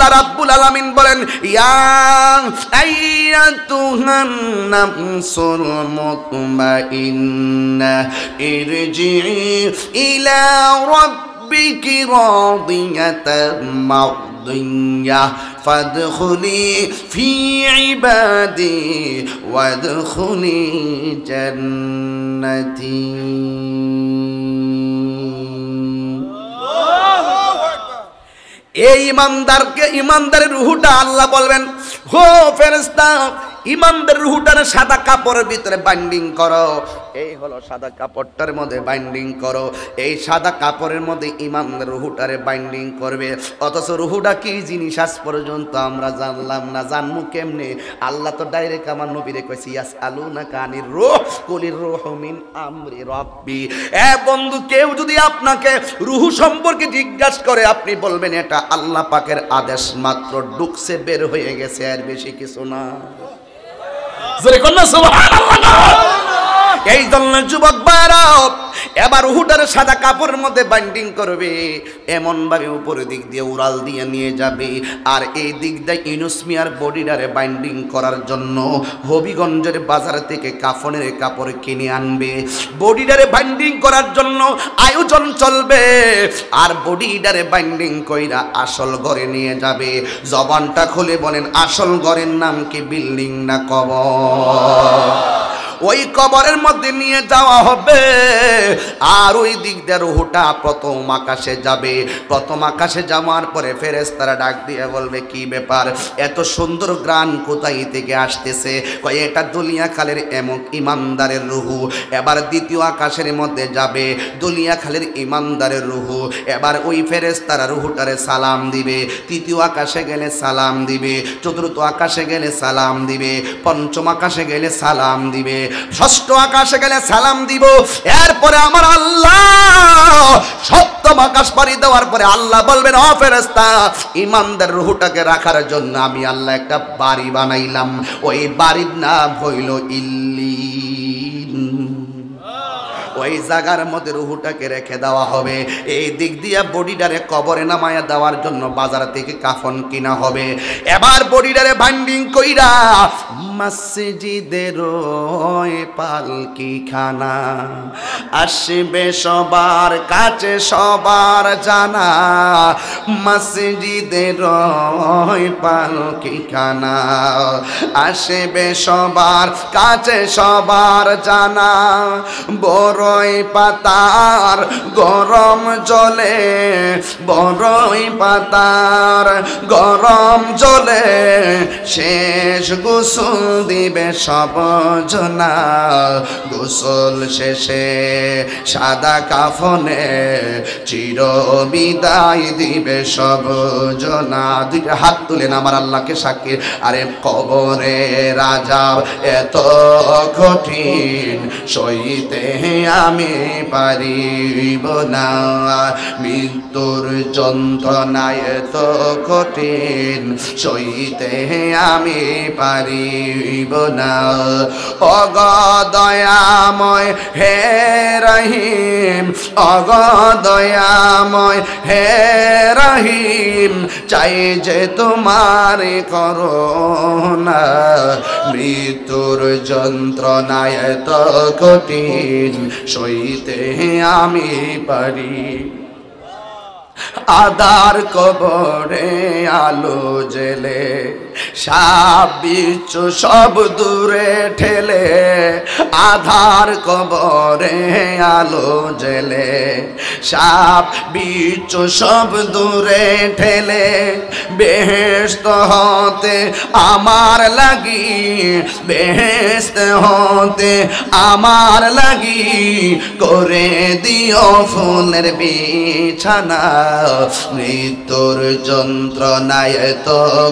আল্লাহ রাব্বুল আলামিন বলেন, ইয়া আইয়াতুহান নাফসুল মুতমাইন্নাহ ইরজিই ইলা রাব্বিকি রাদিয়াতাম মারদিয়াহ ফাদখুলি ফি ইবাদি ওয়াদখুলি জান্নাতি। এই ইমানদারের রূহটা আল্লাহ বলবেন, হো ফেরেশতা, ইমানদারের রূহটার সাদা কাপড়ের ভিতরে বাইন্ডিং করো। এই হলো সাদা কাপড়টার মধ্যে বাইন্ডিং করো। এই সাদা কাপড়ের মধ্যে ইমানদারের রূহটারে বাইন্ডিং করবে। অথচ রূহটা কি জিনিস আজ পর্যন্ত আমরা জানলাম না। জানমু কেমনে? আল্লাহ তো ডাইরেক্ট আমার নবীরে কইছে, ইয়াসআলুনাকা আনির রূহ কুলির রূহু মিন আমরি রাব্বি। এ বন্ধু, কেউ যদি আপনাকে রূহ সম্পর্কে জিজ্ঞাসা করে, আপনি বলবেন এটা আল্লাহ পাকের আদেশ, মাত্র ঢুকছে বের হয়ে গেছে, আর বেশি কিছু না। জোরে কন্না সুবহানাল্লাহ। এই জন্য যুবক ভাইরা, এবার রূহটার সাদা কাপড়ের মধ্যে বাইন্ডিং করবে, এমন ভাবে উপরের দিক দিয়ে উড়াল দিয়ে নিয়ে যাবে। আর এই দিক দিয়ে ইউনুস মিয়ার বডিটারে বাইন্ডিং করার জন্য হবিগঞ্জের বাজার থেকে কাফনের কাপড় কিনে আনবে। বডিটারে বাইন্ডিং করার জন্য আয়োজন চলবে, আর বডিটারে বাইন্ডিং কইরা আসল ঘরে নিয়ে যাবে। জবানটা খুলে বলেন, আসল ঘরের নাম কি বিল্ডিং না কবর? ওই কবরের মধ্যে নিয়ে যাওয়া হবে। আর ওই দিক দিয়ে রূহটা প্রথম আকাশে যাবে। প্রথম আকাশে যাওয়ার পরে ফেরেশতারা ডাক দিয়ে বলবে, কি ব্যাপার, এত সুন্দর গ্রান কোথায় থেকে আসতেছে? কয় এটা দুলিয়াখালের এমন ইমানদারের রূহ। এবার দ্বিতীয় আকাশের মধ্যে যাবে, দুলিয়াখালের ইমানদারের রূহ। এবার ওই ফেরেশতারা রূহটারে সালাম দিবে। তৃতীয় আকাশে গেলে সালাম দিবে, চতুর্থ আকাশে গেলে সালাম দিবে, পঞ্চম আকাশে গেলে সালাম দিবে, ষষ্ঠ আকাশে গেলে সালাম দিব। এরপরে আমার আল্লাহ সপ্তম আকাশ পাড়ি দেওয়ার পরে আল্লাহ বলবেন, ও ফেরেশতা, ইমানদার রূহটাকে রাখার জন্য আমি আল্লাহ একটা বাড়ি বানাইলাম। ওই বাড়ির নাম হইল ইল্লিন। ওই জায়গার মধ্যে রূহটাকে রেখে দেওয়া হবে। এই দিক দিয়ে বডিটারে কবরে নামায়া দেওয়ার জন্য বাজার থেকে কাফন কিনা হবে। এবার বডিটারে বাইন্ডিং কইরা মসজিদের পালকি খানা আসবে সবার কাছে, সবার জানা। মসজিদের পালকি খানা আসবে সবার কাছে, সবার জানা। বড়ই পাতার গরম জলে, বড়ই পাতার গরম জলে শেষ গোসল দিবে সব জনা। গোসল শেষে সাদা কাফনে চির বিদায় দিবে সব জনা। দুইটা হাত তুলেন আমার আল্লাহকে সাক্ষী। আরে কবরে রাজা এত কঠিন সইতে আমি পারিব না। মৃত্যুর যন্ত্রণা এত কঠিন সইতে আমি পারিব না। অগ দয়াময় হে রহিম, অগ দয়াময় হে রহিম, চাই যে তোমার করুণা। মৃত্যুর যন্ত্রণা এত কঠিন সইতে আমি পারি। আদার কবরে আলো জেলে সাপ বিচ্ছু সব দূরে ঠেলে। আধার কবরে আলো জেলে সাপ বিচ্ছু সব দূরে ঠেলে। বেহেশত হতে আমার লাগি, বেহেশত হতে আমার লাগি করে দিও ফুলের বিছানা। মৃত্যুর যন্ত্রণায় এত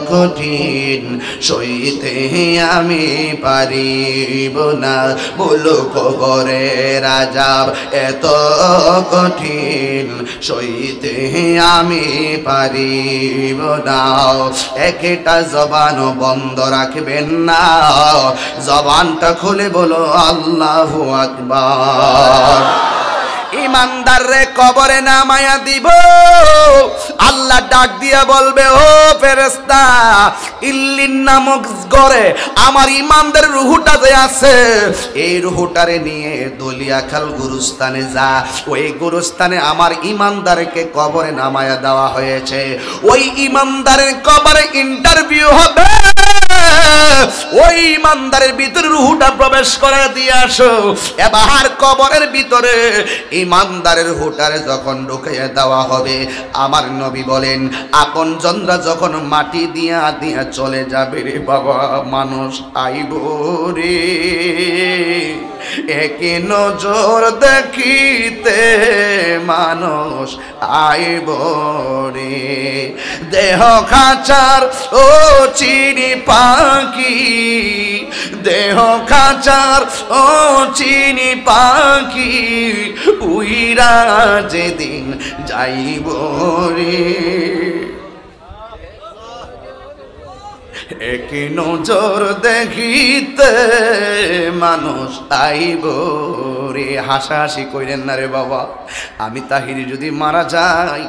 কঠিন সইতে আমি পারিব না। বলো কবরে রাজাব এত কঠিন সইতে আমি পারিব না। একটা জবান বন্ধ রাখবেন না, জবানটা খুলে বলো আল্লাহু আকবার। ইমানদার রে কবরে নামায়া দিব। আল্লাহ ডাক দিয়া বলবে, ও ফেরেশতা, ইল্লিন নামক ঘরে আমার ইমানদার রূহটা যে আছে, এই রূহটারে নিয়ে দলিয়াখাল গুরুস্থানে যা। ওই গুরুস্থানে আমার ইমানদারকে কবরে নামায়া দেওয়া হয়েছে। ওই ইমানদারের কবরে ইন্টারভিউ হবে। ওই ইমানদারের ভিতরে রূহটা প্রবেশ করে দিয়ে আসো। এবার কবরের ভিতরে ইমানদারের রূহটারে যখন ঢুকিয়ে দেওয়া হবে, আমার নবী বলেন, আপন জনরা যখন মাটি দিয়া দিয়া চলে যাবে রে বাবা, মানুষ আইব রে একে নজর দেখিতে, মানুষ আইব রে। দেহ খাঁচার ও চিনি পাখি, দেহ খাঁচার ও চিনি পাখি, উইরা যেদিন যাইব রে, এক নজর দেখিতে মানুষ আইব রে। হাসাহাসি কইরেন না রে বাবা। আমি তাহিরি যদি মারা যাই,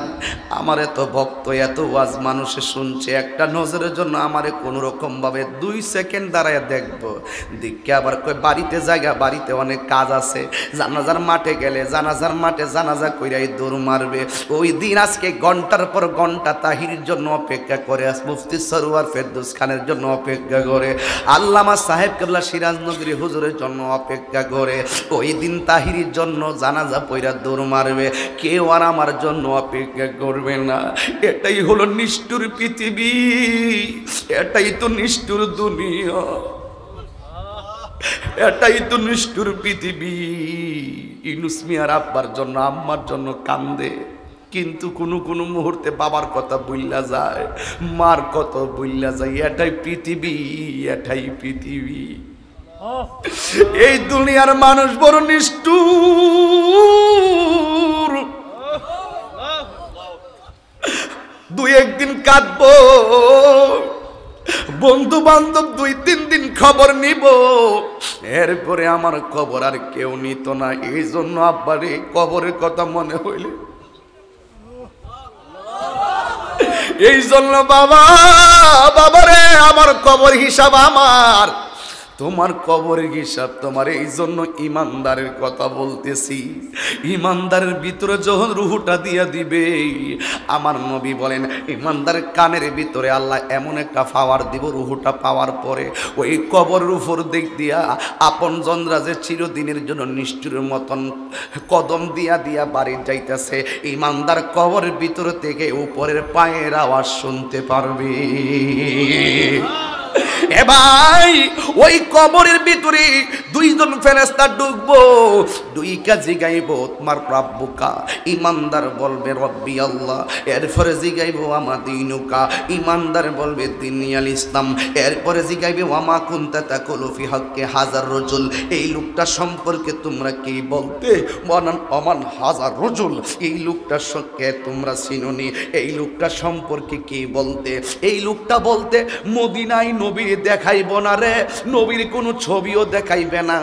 আমার এত ভক্ত এত ওয়াজ মানুষে শুনছে, একটা নজরের জন্য আমারে কোনো রকম ভাবে 2 সেকেন্ড দাঁড়ায় দেখবো, দেখে আবার কই বাড়িতে জায়গা, বাড়িতে অনেক কাজ আছে, জানাজার মাঠে গেলে জানাজার মাঠে জানাজা কইরাই দৌড় মারবে। ওই দিন আজকে ঘন্টার পর ঘন্টা তাহিরির জন্য অপেক্ষা করে, মুফতি সরওয়ার ফেরদৌস খানের জন্য অপেক্ষা করে, আল্লামা সাহেব কেবলা সিরাজনগরী হুজুরের জন্য অপেক্ষা করে। ওই দিন তাহিরির জন্য জানাজা পইরা দৌড় মারবে, কেউ আর আমার জন্য অপেক্ষা করবে না। এটাই হলো নিষ্ঠুর পৃথিবী, এটাই তো নিষ্ঠুর দুনিয়া, এটাই তো নিষ্ঠুর পৃথিবী। ইউনূস মিয়ার আব্বার জন্য আম্মার জন্য কান্দে, কিন্তু কোনো মুহূর্তে বাবার কথা ভুইল্লা যায়, মার কথা ভুইল্লা যায়। এটাই পৃথিবী, এটাই পৃথিবী। এই দুনিয়ার মানুষ বড় নিষ্ঠুর। 2-1 দিন কাঁদবো, বন্ধু বান্ধব 2-3 দিন খবর নিব, এরপরে আমার খবর আর কেউ নিত না। এই জন্য আব্বারে কবরের কথা মনে হইলে, এই জন্য বাবারে আমার কবর হিসাব আমার, তোমার কবরের হিসাব তোমার। এই জন্য ইমানদারের কথা বলতেছি। ইমানদারের ভিতরে যখন রূহটা দিয়া দিবে, আমার নবী বলেন, ইমানদারের কানের ভিতরে আল্লাহ এমন একটা পাওয়ার দিব, রূহটা পাওয়ার পরে ওই কবরের উপর দিক দিয়া আপন জনরা যে চিরদিনের জন্য নিষ্ঠুরের মতন কদম দিয়া দিয়া বাড়ি যাইতেছে, ইমানদার কবরের ভিতর থেকে উপরের পায়ের আওয়াজ শুনতে পারবে। এ ভাই, ওই কবরের ভিতরে 2 জন ফেরেশতা ঢুকবো, 2 কাজী গাইব তোমার প্রাপ্যকা। ইমানদার বলবে রব্বি আল্লাহ, এরপরে জিগাইব আমা দিনুকা। ইমানদার বলবে দিনিয়াল ইসলাম। এরপরে জিগাইবে ওয়ামা কুনতা তাকুলু ফি হাক্কি হাজার রজুল, এই লোকটা সম্পর্কে তোমরা কি বলতে? ওয়ানান ওমান হাজার রজুল, এই লোকটার সঙ্গে তোমরা চিনোনি, এই লোকটা সম্পর্কে কি বলতে? এই লোকটা বলতে মদিনায় নবীর দেখাইব না রে, নবীর কোনো ছবিও দেখাইবে না।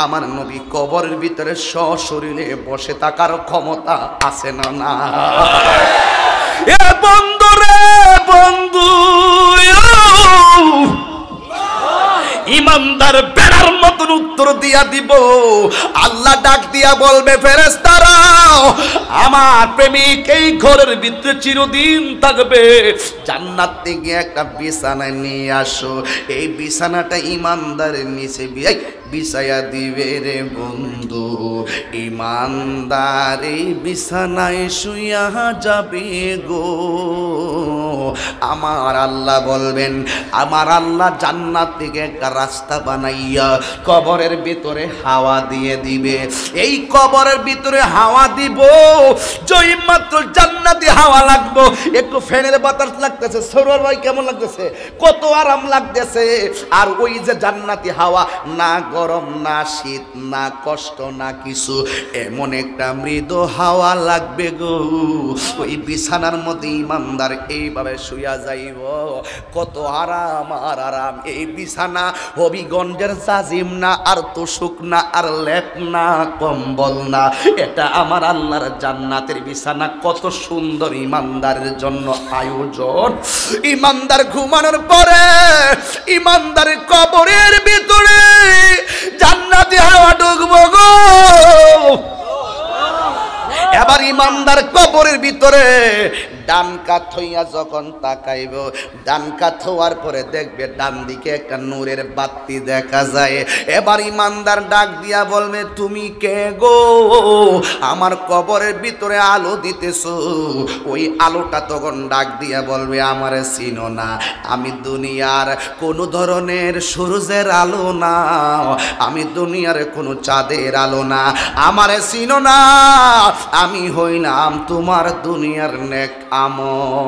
আমার নবী কবরের ভিতরে সশরীরে বসে থাকার ক্ষমতা আছে না? না। এ বন্ধু রে বন্ধু, ইমানদার বেড়ার মতন উত্তর দিয়া দিব। আল্লাহ ডাক দিয়া বলবে, ফেরেশতারা আমার প্রেমিক এই ঘরের ভিতরে চিরদিন থাকবে, জান্নাত থেকে একটা বিছানা নিয়ে আসো। এই বিছানাটা ইমানদারের নিচে বিছায়া দিবে রে বন্ধু। ইমানদার এই বিছানায় শুইয়া যাবে গো। আমার আল্লাহ বলবেন, আমার আল্লাহ জান্নাত থেকে একটা রাস্তা বানাইয়া কবরের ভিতরে হাওয়া দিয়ে দিবে। এই কবরের ভিতরে হাওয়া দিব, যেই মাত্র জান্নাত জান্নাতি হাওয়া লাগবো, একটু ফ্যানের বাতাস লাগতেছে, সরোয়ার ভাই কেমন লাগতেছে, কত আরাম লাগতেছে। আর ওই যে জান্নাতি হাওয়া, না গরম না শীত না কষ্ট না কিছু, এমন একটা মৃদু হাওয়া লাগবে গো। ওই বিছানার মধ্যে ইমানদার এইভাবে শুয়া যাইব, কত আরাম আর আরাম। এই বিছানা হবিগঞ্জের জাজিম না, আর তোষক না, আর লেপ না, কম্বল না, এটা আমার আল্লাহর জান্নাতের বিছানা। কত সুন্দর ইমানদারের জন্য আয়োজন। ইমানদার ঘুমানোর পরে ইমানদারের কবরের ভিতরে জান্নাতি হাওয়া ঢুকবো গো। এবার ইমানদার কবরের ভিতরে ডান কাত হইয়া যখন তাকাইব, ডান কাত হওয়ার পরে দেখবে ডান দিকে একটা নূরের বাতি দেখা যায়। এবার ইমানদার ডাক দিয়া বলবে, তুমি কে গো? আমার কবরের ভিতরে আলো দিতেছো। ওই আলোটা তখন ডাক দিয়া বলবে, আমারে চিনো না, আমি দুনিয়ার কোনো ধরনের সূর্যের আলো না, আমি দুনিয়ার কোনো চাঁদের আলো না, আমারে চিনো না, আমি হইলাম তোমার দুনিয়ার নেক আমল।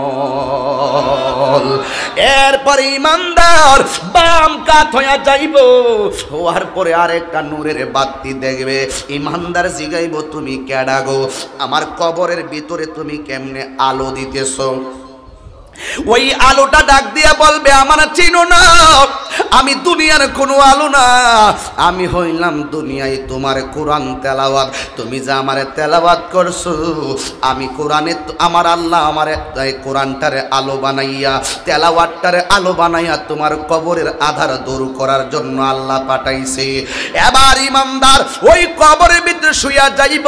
এরপর ইমানদার বাম কাত হইয়া যাইব, হওয়ার পরে আরেকটা নূরের বাতি দেখবে। ইমানদার জিগাইব, তুমি কেডা গো? আমার কবরের ভিতরে তুমি কেমনে আলো দিতেছো? ওই আলোটা ডাক দিয়া বলবে, আমার চিনো না, আমি দুনিয়ার কোনো আলো না, আমি হইলাম দুনিয়ায় তোমার কোরআন তেলাওয়াত। তুমি যে আমারে তেলাওয়াত করছো, আমি কোরআনে, আমার আল্লাহ আমারে কোরআনটারে আলো বানাইয়া, তেলাওয়াতটারে আলো বানাইয়া তোমার কবরের আধার দূর করার জন্য আল্লাহ পাঠাইছে। এবার ইমানদার ওই কবরের ভিতরে শুইয়া যাইব,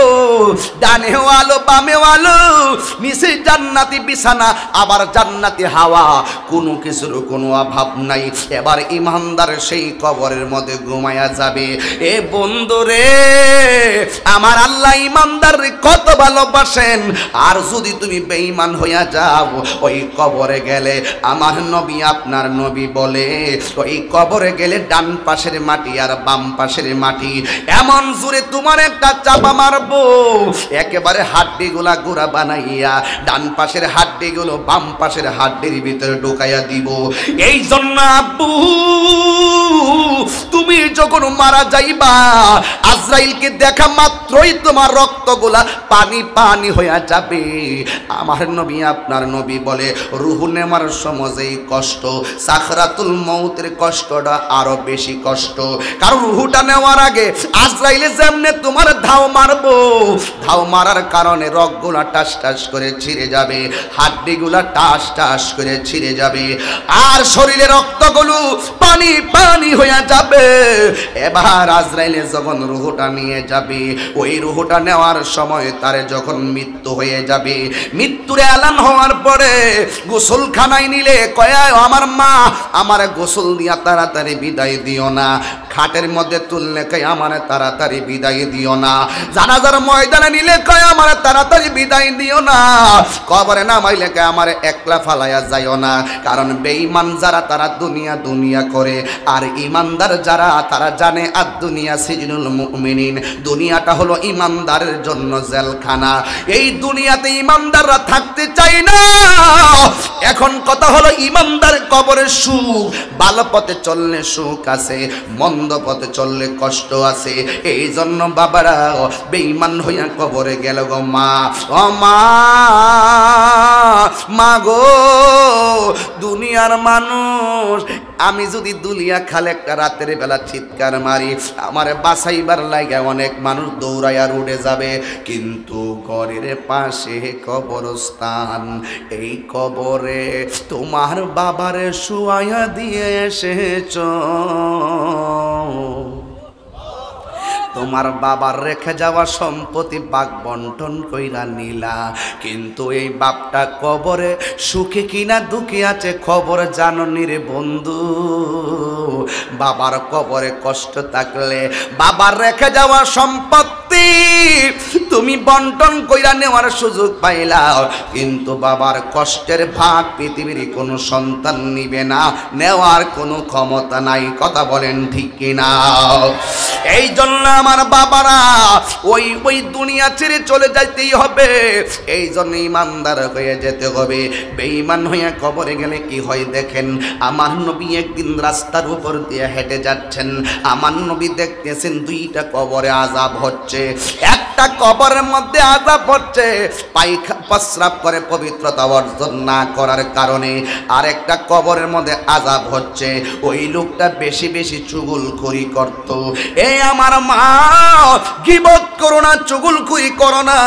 ডানেও আলো বামেও আলো, নিচে জান্নাতি বিছানা, আবার জান্নাতি হাওয়া, কোনো কিছুর কোনো অভাব নাই। এবার ইমানদার সেই কবরের মধ্যে ঘুমায়া যাবে। এ বন্ধুরে, আমার আল্লাহ ইমানদার কত ভালোবাসেন। আর যদি তুমি বেঈমান হইয়া যাও, ওই কবরে গেলে, আমার নবী আপনার নবী বলে, ওই কবরে গেলে ডান পাশের মাটি আর বাম পাশের মাটি এমন জোরে তোমার একটা চাপা মারবো, একেবারে হাড্ডিগুলা গুড়া বানাইয়া ডান পাশের হাড্ডিগুলো বাম পাশের হাড্ডির ভিতরে ঢুকাইয়া দিব। এই জন্য আব্বু, তুমি যখন মারা যাইবা, আজরাইলকে দেখা মাত্রই তোমার রক্তগুলা পানি পানি হইয়া যাবে। আমার নবী আপনার নবী বলে, রূহ নেওয়ার সময় এই কষ্ট, সাকরাতুল মউতের কষ্টটা আরো বেশি কষ্ট। কারণ রূহটা নেওয়ার আগে আজরাইলে যেমনে তোমার ধাও মারবো, ধাও মারার কারণে রগগুলা টাস টাস করে ছিঁড়ে যাবে, হাড্ডিগুলা টাস টাস করে ছিঁড়ে যাবে, আর শরীরে রক্তগুলো পানি পানি হইয়া যাবে। এবার আজরাইলে যখন রূহটা নিয়ে যাবে, ওই রূহটা নেওয়ার সময় তারে যখন মৃত্যু হয়ে যাবে, মৃত্যুর এলান হওয়ার পরে গোসলখানায় নিলে কয়, আমার মা আমার গোসল দিয়া তাড়াতাড়ি বিদায় দিও না, খাটের মধ্যে তুললে কয় আমার তাড়াতাড়ি বিদায় দিও না, জানাজার ময়দানে নিলে কয় আমার তাড়াতাড়ি বিদায় দিও না, কবরে নামাইলে কয় আমার একলা ফালাইয়া যাইও না। কারণ বেঈমান যারা তারা দুনিয়া দুনিয়া করে, আর ইমানদার যারা তারা জানে আর দুনিয়া সিজনুল মুমিনিন, দুনিয়াটা হলো ইমানদারের জন্য জেলখানা। এই দুনিয়াতে ইমানদাররা থাকতে চায় না। এখন কথা হলো, ইমানদার কবরের সুখ, ভালো পথে চললে সুখ আছে, মন্দ পথে চললে কষ্ট আছে। এই জন্য বাবারা বেঈমান হইয়া কবরে গেল গো মা, ও মা, মা গো, দুনিয়ার মানুষ, আমি যদি দুলিয়া খালে একটা রাতের বেলা চিৎকার মারি, আমার বাঁচাইবার লাগে অনেক মানুষ দৌড়াইয়া উড়ে যাবে, কিন্তু ঘরের পাশে কবরস্থান, এই কবরে তোমার বাবারে শুয়াইয়া দিয়ে এসেছ, তোমার বাবার রেখে যাওয়া সম্পত্তি ভাগ বন্টন কইরা নিলা, কিন্তু এই বাপটা কবরে সুখে কিনা দুঃখে আছে খবর জাননি রে বন্ধু। বাবার কবরে কষ্ট থাকলে বাবার রেখে যাওয়া সম্পত্তি তুমি বন্টন কইরা নেওয়ার সুযোগ পাইলা, কিন্তু বাবার কষ্টের ভাগ পৃথিবীর কোনো সন্তান নিবে না, নেওয়ার কোনো ক্ষমতা নাই। কথা বলেন ঠিক কিনা? এই জন্য আমার বাবারা ওই দুনিয়া ছেড়ে চলে যাইতেই হবে। এই জন্য ইমানদার হয়ে যেতে হবে। বেঈমান হয়ে কবরে গেলে কি হয় দেখেন। আমার নবী একদিন রাস্তার উপর দিয়ে হেঁটে যাচ্ছেন, আমার নবী দেখতেছেন দুইটা কবরে আযাব হচ্ছে। একটা কবরের মধ্যে আযাব হচ্ছে প্রস্রাব করে পবিত্রতা অর্জন না করার কারণে, আর একটা কবরের মধ্যে আযাব হচ্ছে ওই লোকটা বেশি বেশি চুগলখড়ি করত। এই আমার মা, গীবত করো না, চুগলখড়ি করো না।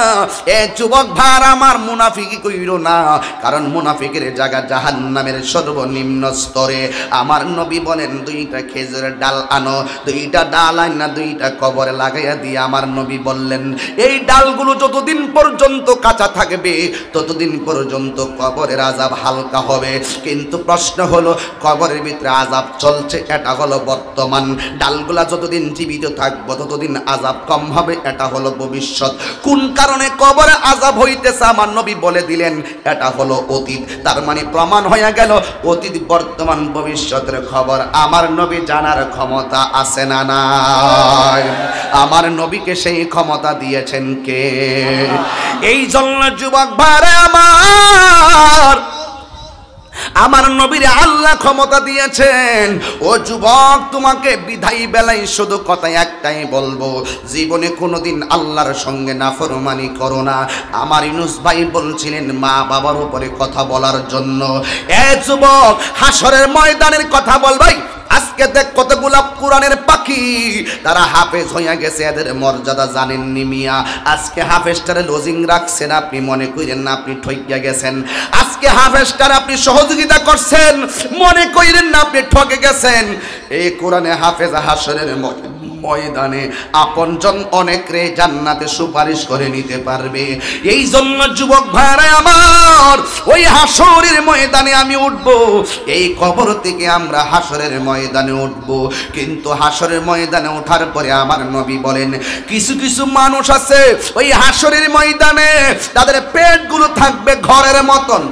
এ যুবক ভাই আমার, মুনাফিকি কইরো না, কারণ মুনাফিকের জায়গা জাহান্নামের সর্বনিম্ন স্তরে। আমার নবী বলেন দুইটা খেজুরের ডাল আনো, দুইটা ডাল আইনা দুইটা কবরে লাগাইয়া দিয়ে আমার নবী বললেন এই ডালগুলো যতদিন পর্যন্ত কাঁচা থাকবে ততদিন পর্যন্ত কবরের আযাব হালকা হবে। কিন্তু প্রশ্ন হলো কবরের ভিতরে আযাব চলছে, এটা হলো বর্তমান। ডালগুলা যতদিন জীবিত থাকবো ততদিন আযাব কম হবে, এটা হলো ভবিষ্যৎ। কোন কারণে কবরে আযাব হইতেছে আমার নবী বলে দিলেন, এটা হলো অতীত। তার মানে প্রমাণ হয়ে গেল অতীত, বর্তমান, ভবিষ্যতের খবর আমার নবী জানার ক্ষমতা আছে না নাই? আমার নবীকে সেই ক্ষমতা দিয়েছেন কে? এই জন্য যুবক ভাইরা আমার নবীর আল্লাহ ক্ষমতা দিয়েছেন। ও যুবক, তোমাকে বিধাই বেলায় শুধু কথা একটাই বলবো, জীবনে কোনোদিন আল্লাহর সঙ্গে নাফরমানি করো না। আমার ইউনুস ভাই বলছিলেন মা বাবার উপরে কথা বলার জন্য। এ যুবক, হাসরের ময়দানের কথা বলবাই। আজকে দেখ কতগুলা কোরআনের পাখি তারা হাফেজ হইয়া গেছে, এদের মর্যাদা জানেননি মিয়া। আজকে হাফেজটারে লজিং রাখছেন, আপনি মনে করেন না আপনি ঠইকা গেছেন। আজকে হাফেজটারে আপনি সহযোগিতা করছেন, মনে করেন না আপনি ঠকে গেছেন। এই কোরআনে হাফেজ হাসরের ময়দানে আপনজন অনেকরে জান্নাতে সুপারিশ করে নিতে পারবে। এই জন্য যুবক ভাইরা আমার, ওই হাসরের ময়দানে আমি উঠবো, এই কবর থেকে আমরা হাসরের ময়দানে উঠবো। কিন্তু হাসরের ময়দানে ওঠার পরে আমার নবী বলেন কিছু কিছু মানুষ আছে ওই হাসরের ময়দানে তাদের পেটগুলো থাকবে ঘরের মতন।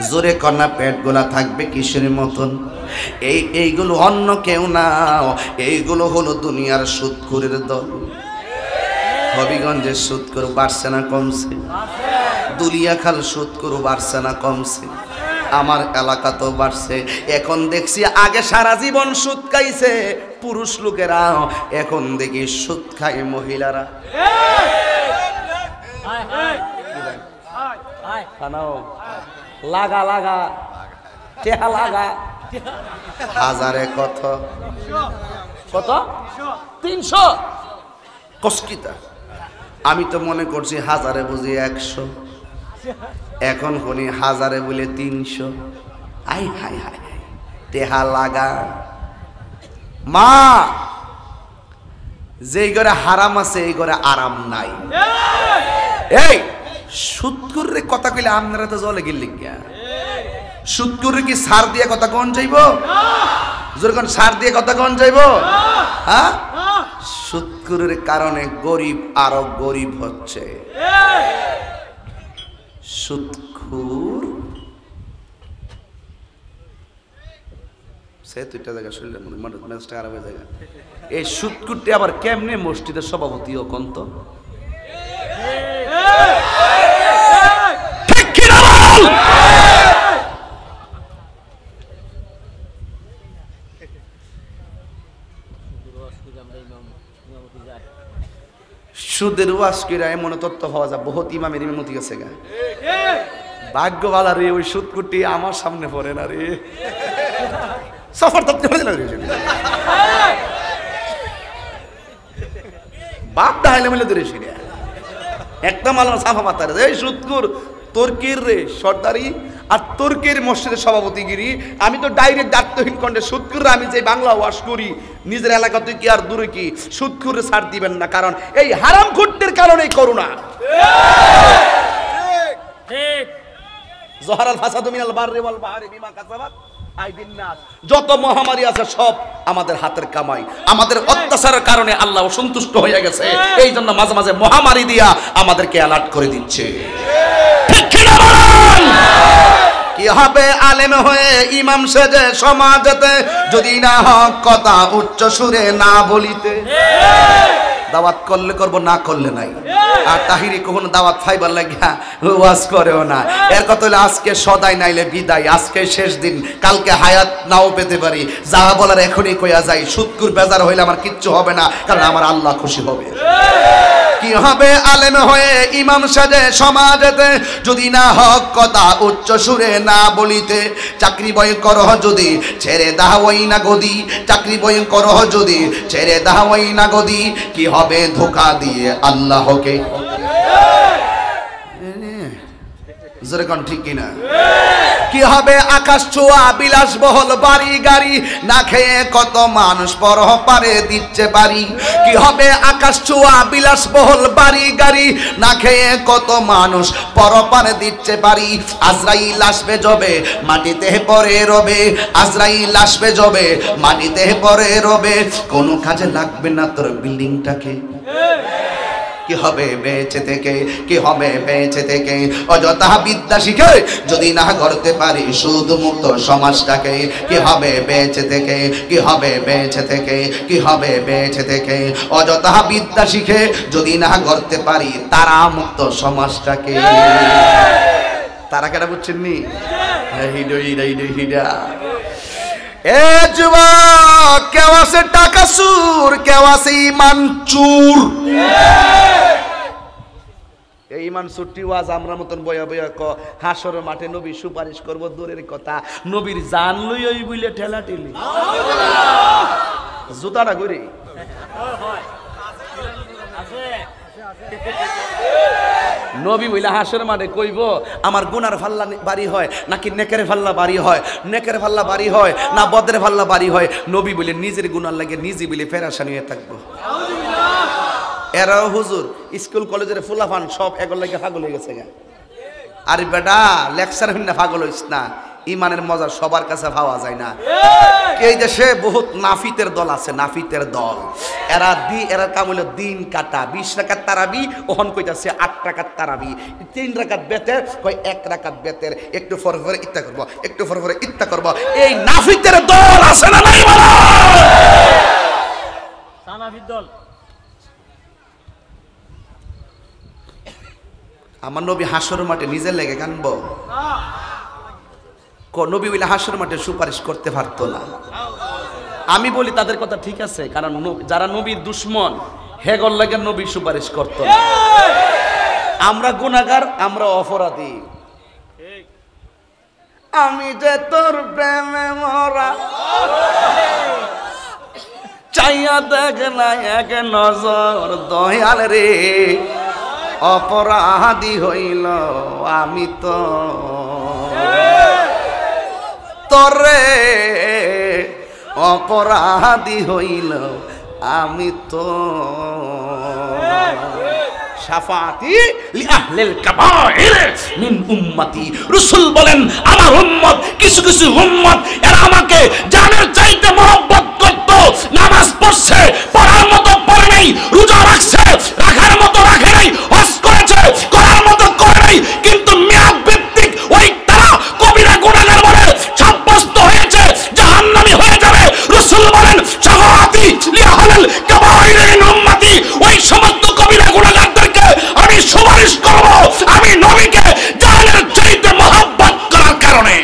জোরে কন্যা, পেটগুলা থাকবে কিসের মতন? এইগুলো অন্য কেউ না, এইগুলো হলো দুনিয়ার সুদখোরের দল। হবিগঞ্জের সুদখোর বাড়ছে না কমছে? দুলিয়াখাল সুদখোর বাড়ছে না কমছে? আমার এলাকা তো বাড়ছে। এখন দেখছি আগে সারা জীবন সুদ খাইছে পুরুষ লোকেরা, এখন দেখি সুদ খায় মহিলারা। লাগা লাগা টেহা লাগা হাজারে কত কত 300 কষ্টিতা। আমি তো মনে করছি হাজারে বুঝি 100, এখন শুনি হাজারে বলে 300। আই হাই হাই, টেহা লাগা। মা, যেই ঘরে হারাম আছে এই ঘরে আরাম নাই। এই সুদকুরে কথা কইলে আপনারা তো জলে গেলি গিয়া। সুদকুরে কি সার দিয়ে কথা কোন যাইব? যখন সার দিয়ে কথা কোন যাইব? হ্যাঁ, সুদকুরের কারণে গরিব আরো গরিব হচ্ছে। সুদকুর সে দুইটা জায়গা শুনলে মেজাজটা খারাপ হয়ে যায়। এই সুদকুরটি আবার কেমনে মসজিদের সভাপতি ও কন্ত? সুদের ওয়াজ কইরা এমন তথ্য পাওয়া যায় বহুত ইমামের ইমামতি গেছে গা। ভাগ্যবালা রে, ওই সুদকুটি আমার সামনে পড়ে না রে। সফর তত্ত্ব বাপ ডাইলে মিলে ধরে সিরিয়া একটা মাল সাফা মাতারে। এই সুদকুর তুর্কির রে সর্দারি আর তুর্কির মসজিদের সভাপতিগিরি। আমি তো ডাইরেক্ট দায়িত্বহীন কণ্ঠে সুদকুররা আমি যে বাংলা ওয়াজ করি নিজের এলাকা তুই কি আর দূরে কি সুদকুরে ছাড় দিবেন না, কারণ এই হারাম খুঁটির কারণেই করুণা। জহারাল ফাসাদু মিনাল বাররি ওয়াল বাহরি বিমা কাসাবাত আইদিন নাস, যত মহামারী আছে সব আমাদের হাতের কামাই। আমাদের অত্যাচারের কারণে আল্লাহ অসন্তুষ্ট হয়ে গেছে, এই জন্য মাঝে মাঝে মহামারী দিয়া আমাদেরকে অ্যালার্ট করে দিচ্ছে। ঠিক কি না বলেন? কি হবে আলেম হয়ে ইমাম সেজে সমাজেতে, যদি না হক কথা উচ্চ সুরে না বলিতে। দাওয়াত করলে করব, না করলে নাই। আর তাহিরি কখনো দাওয়াত ফাইবার লাগিয়া ওয়াজ করেও না। এর কথা হলো আজকে সদাই নাইলে বিদায়, আজকে শেষ দিন, কালকে হায়াত নাও পেতে পারি। যা বলার এখনই কইয়া যাই, সুদকুর বেজার হইলে আমার কিচ্ছু হবে না, কারণ আমার আল্লাহ খুশি হবে। কি হবে আলেম হয়ে ইমাম সাজে সমাজেতে, যদি না হক কথা উচ্চ সুরে না বলিতে। চাকরি বই করহ যদি ছেড়ে দাওয়াই না গদি, চাকরি বই করহ যদি ছেড়ে দাওয়াই না গদি। কি হবে ধোঁকা দিয়ে আল্লাহকে। যেরকম ঠিক কিনা? কি হবে আকাশ ছোঁয়া বিলাসবহুল বাড়ি গাড়ি, না খেয়ে কত মানুষ পরপারে দিচ্ছে বাড়ি। কি হবে আকাশ ছোঁয়া বিলাসবহুল বাড়ি গাড়ি, না খেয়ে কত মানুষ পরপারে দিচ্ছে বাড়ি। আজরাইল আসবে যবে মাটিতে পড়ে রবে, আজরাইল আসবে যবে মাটিতে পড়ে রবে। কোনো কাজে লাগবে না তোর বিল্ডিংটাকে। কি হবে বেঁচে থেকে, কি হবে বেঁচে থেকে অযথা বিদ্যা শিখে, যদি না করতে পারি সুদ মুক্ত সমাজটাকে। কি হবে বেঁচে থেকে, কি হবে বেঁচে থেকে, কি হবে বেঁচে থেকে অযথা বিদ্যা শিখে, যদি না করতে পারি তারা মুক্ত সমাজটাকে। তারা কেন বুঝছেন নি? এ যুবক, কেউ আছে টাকা সুর, কেউ আছে ইমান চুর। এই ইমান চুরটি ওয়াজ আমরা মতন বয়া বয়া ক হাসরের মাঠে নবী সুপারিশ করব দূরের কথা, নবীর জান লই ওই বইলে ঠেলা ঠেলি জুতাটা করি। নবী বইলা হাসের মাঠে কইব আমার গুনার ফাল্লা বাড়ি হয় নাকি নেকের ফাল্লা বাড়ি হয়, নেকের ফাল্লা বাড়ি হয় না বদের ফাল্লা বাড়ি হয়। নবী বলে নিজের গুনার লাগে নিজে বলে ফেরাসানি হয়ে থাকবো। এরাও হুজুর স্কুল কলেজের ফুলাফান সব এগুলো লাগে পাগল হয়ে গেছে। আর বেটা লেকচার হইনা পাগল হইস না, ইমানের মজা সবার কাছে পাওয়া যায় না। এই দেশে বহুত নাফিতের দল আছে, নাফিতের দল। এরা কাম হলো দিন কাটা। 20 রাকাত তারাবি, ওহন কইতাছে 8 রাকাত তারাবি, 3 রাকাত বেতের, কই 1 রাকাত বেতের, একটু পরে পরে ইত্তা করব, একটু পরে পরে ইত্তা করব। এই নাফিতের দল আছে না নাই বলো? সানাফির দল। আমার নবী হাসর মাঠে নিজের লেগে কানবো? নবী বলে হাসর মাঠে সুপারিশ করতে পারতো না। আমি বলি তাদের কথা ঠিক আছে, কারণ যারা নবীর দুশ্মন হেগর লাগে নবী সুপারিশ করতো না। আমরা গুনাহগার, আমরা অপরাধী। আমি যে তোর প্রেমে মরা, চাইয়া দেখ না এক নজর দয়াল রে, অপরাধী হইল আমি তো তরে, অপরাধী হইল আমি তো। শাফাতি লিআহলিল কাবাইর মিন উম্মতি। রাসূল বলেন আমার উম্মত, কিছু কিছু উম্মত এরা আমাকে জানের চাইতে মহব্বত করত। নামাজ পড়ছে, পড়ার মতো পড়ে নাই, রোজা রাখছে, রাখার মতো রাখে নাই, হজ করেছে, করার মতো করে নাই, কিন্তু মিয়াদ ভিত্তিক ওই তারা কবিরা গুনাহগার বলে সাব্যস্ত হয়েছে, জাহান্নামী হয়ে যাবে। রাসূল বলেন শাফাতি লিআহলিল কাবাইর মিন উম্মতি। ওই সমস্ত কবিরা গুনাহগারদেরকে আমি সুপারিশ করব, আমি নবীকে জানের চাইতে মহব্বত করার কারণে।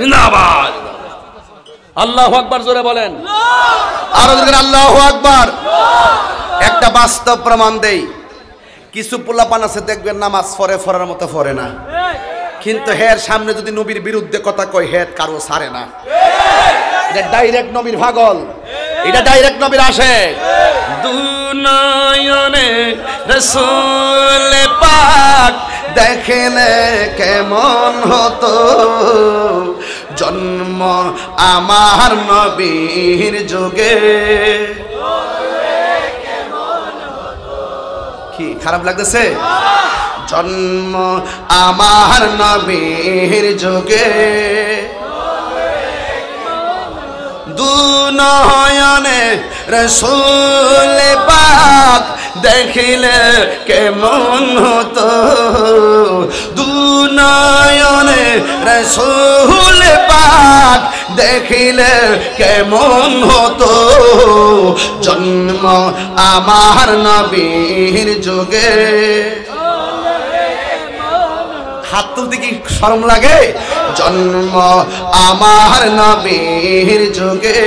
জিন্দাবাদ। আল্লাহু আকবার জোরে বলেন, আরো জোরে আল্লাহু আকবার। একটা বাস্তব প্রমাণ দেই। কিছু পোলাপান আছে দেখবেন নামাজ পড়ে পড়ার মতো পড়ে না, কিন্তু হের সামনে যদি নবীর বিরুদ্ধে কথা কয় হের কারো ছাড়ে না। এটা ডাইরেক্ট নবীর পাগল, এটা ডাইরেক্ট নবীর আশেক। দুনয়নে রাসূল পাক দেখলে কেমন হতো, জন্ম আমার নবীর যুগে। খারাপ লাগতেছে? জন্ম আমার নবীর যুগে, দুনয়নে রসূল পাক দেখিলে কেমন হতো, দুনয়নে রসূল পাক দেখিলে কেমন হতো, জন্ম আমার নবীর যুগে। হাত তুলতে কি শরম লাগে? জন্ম আমার নবীর যুগে,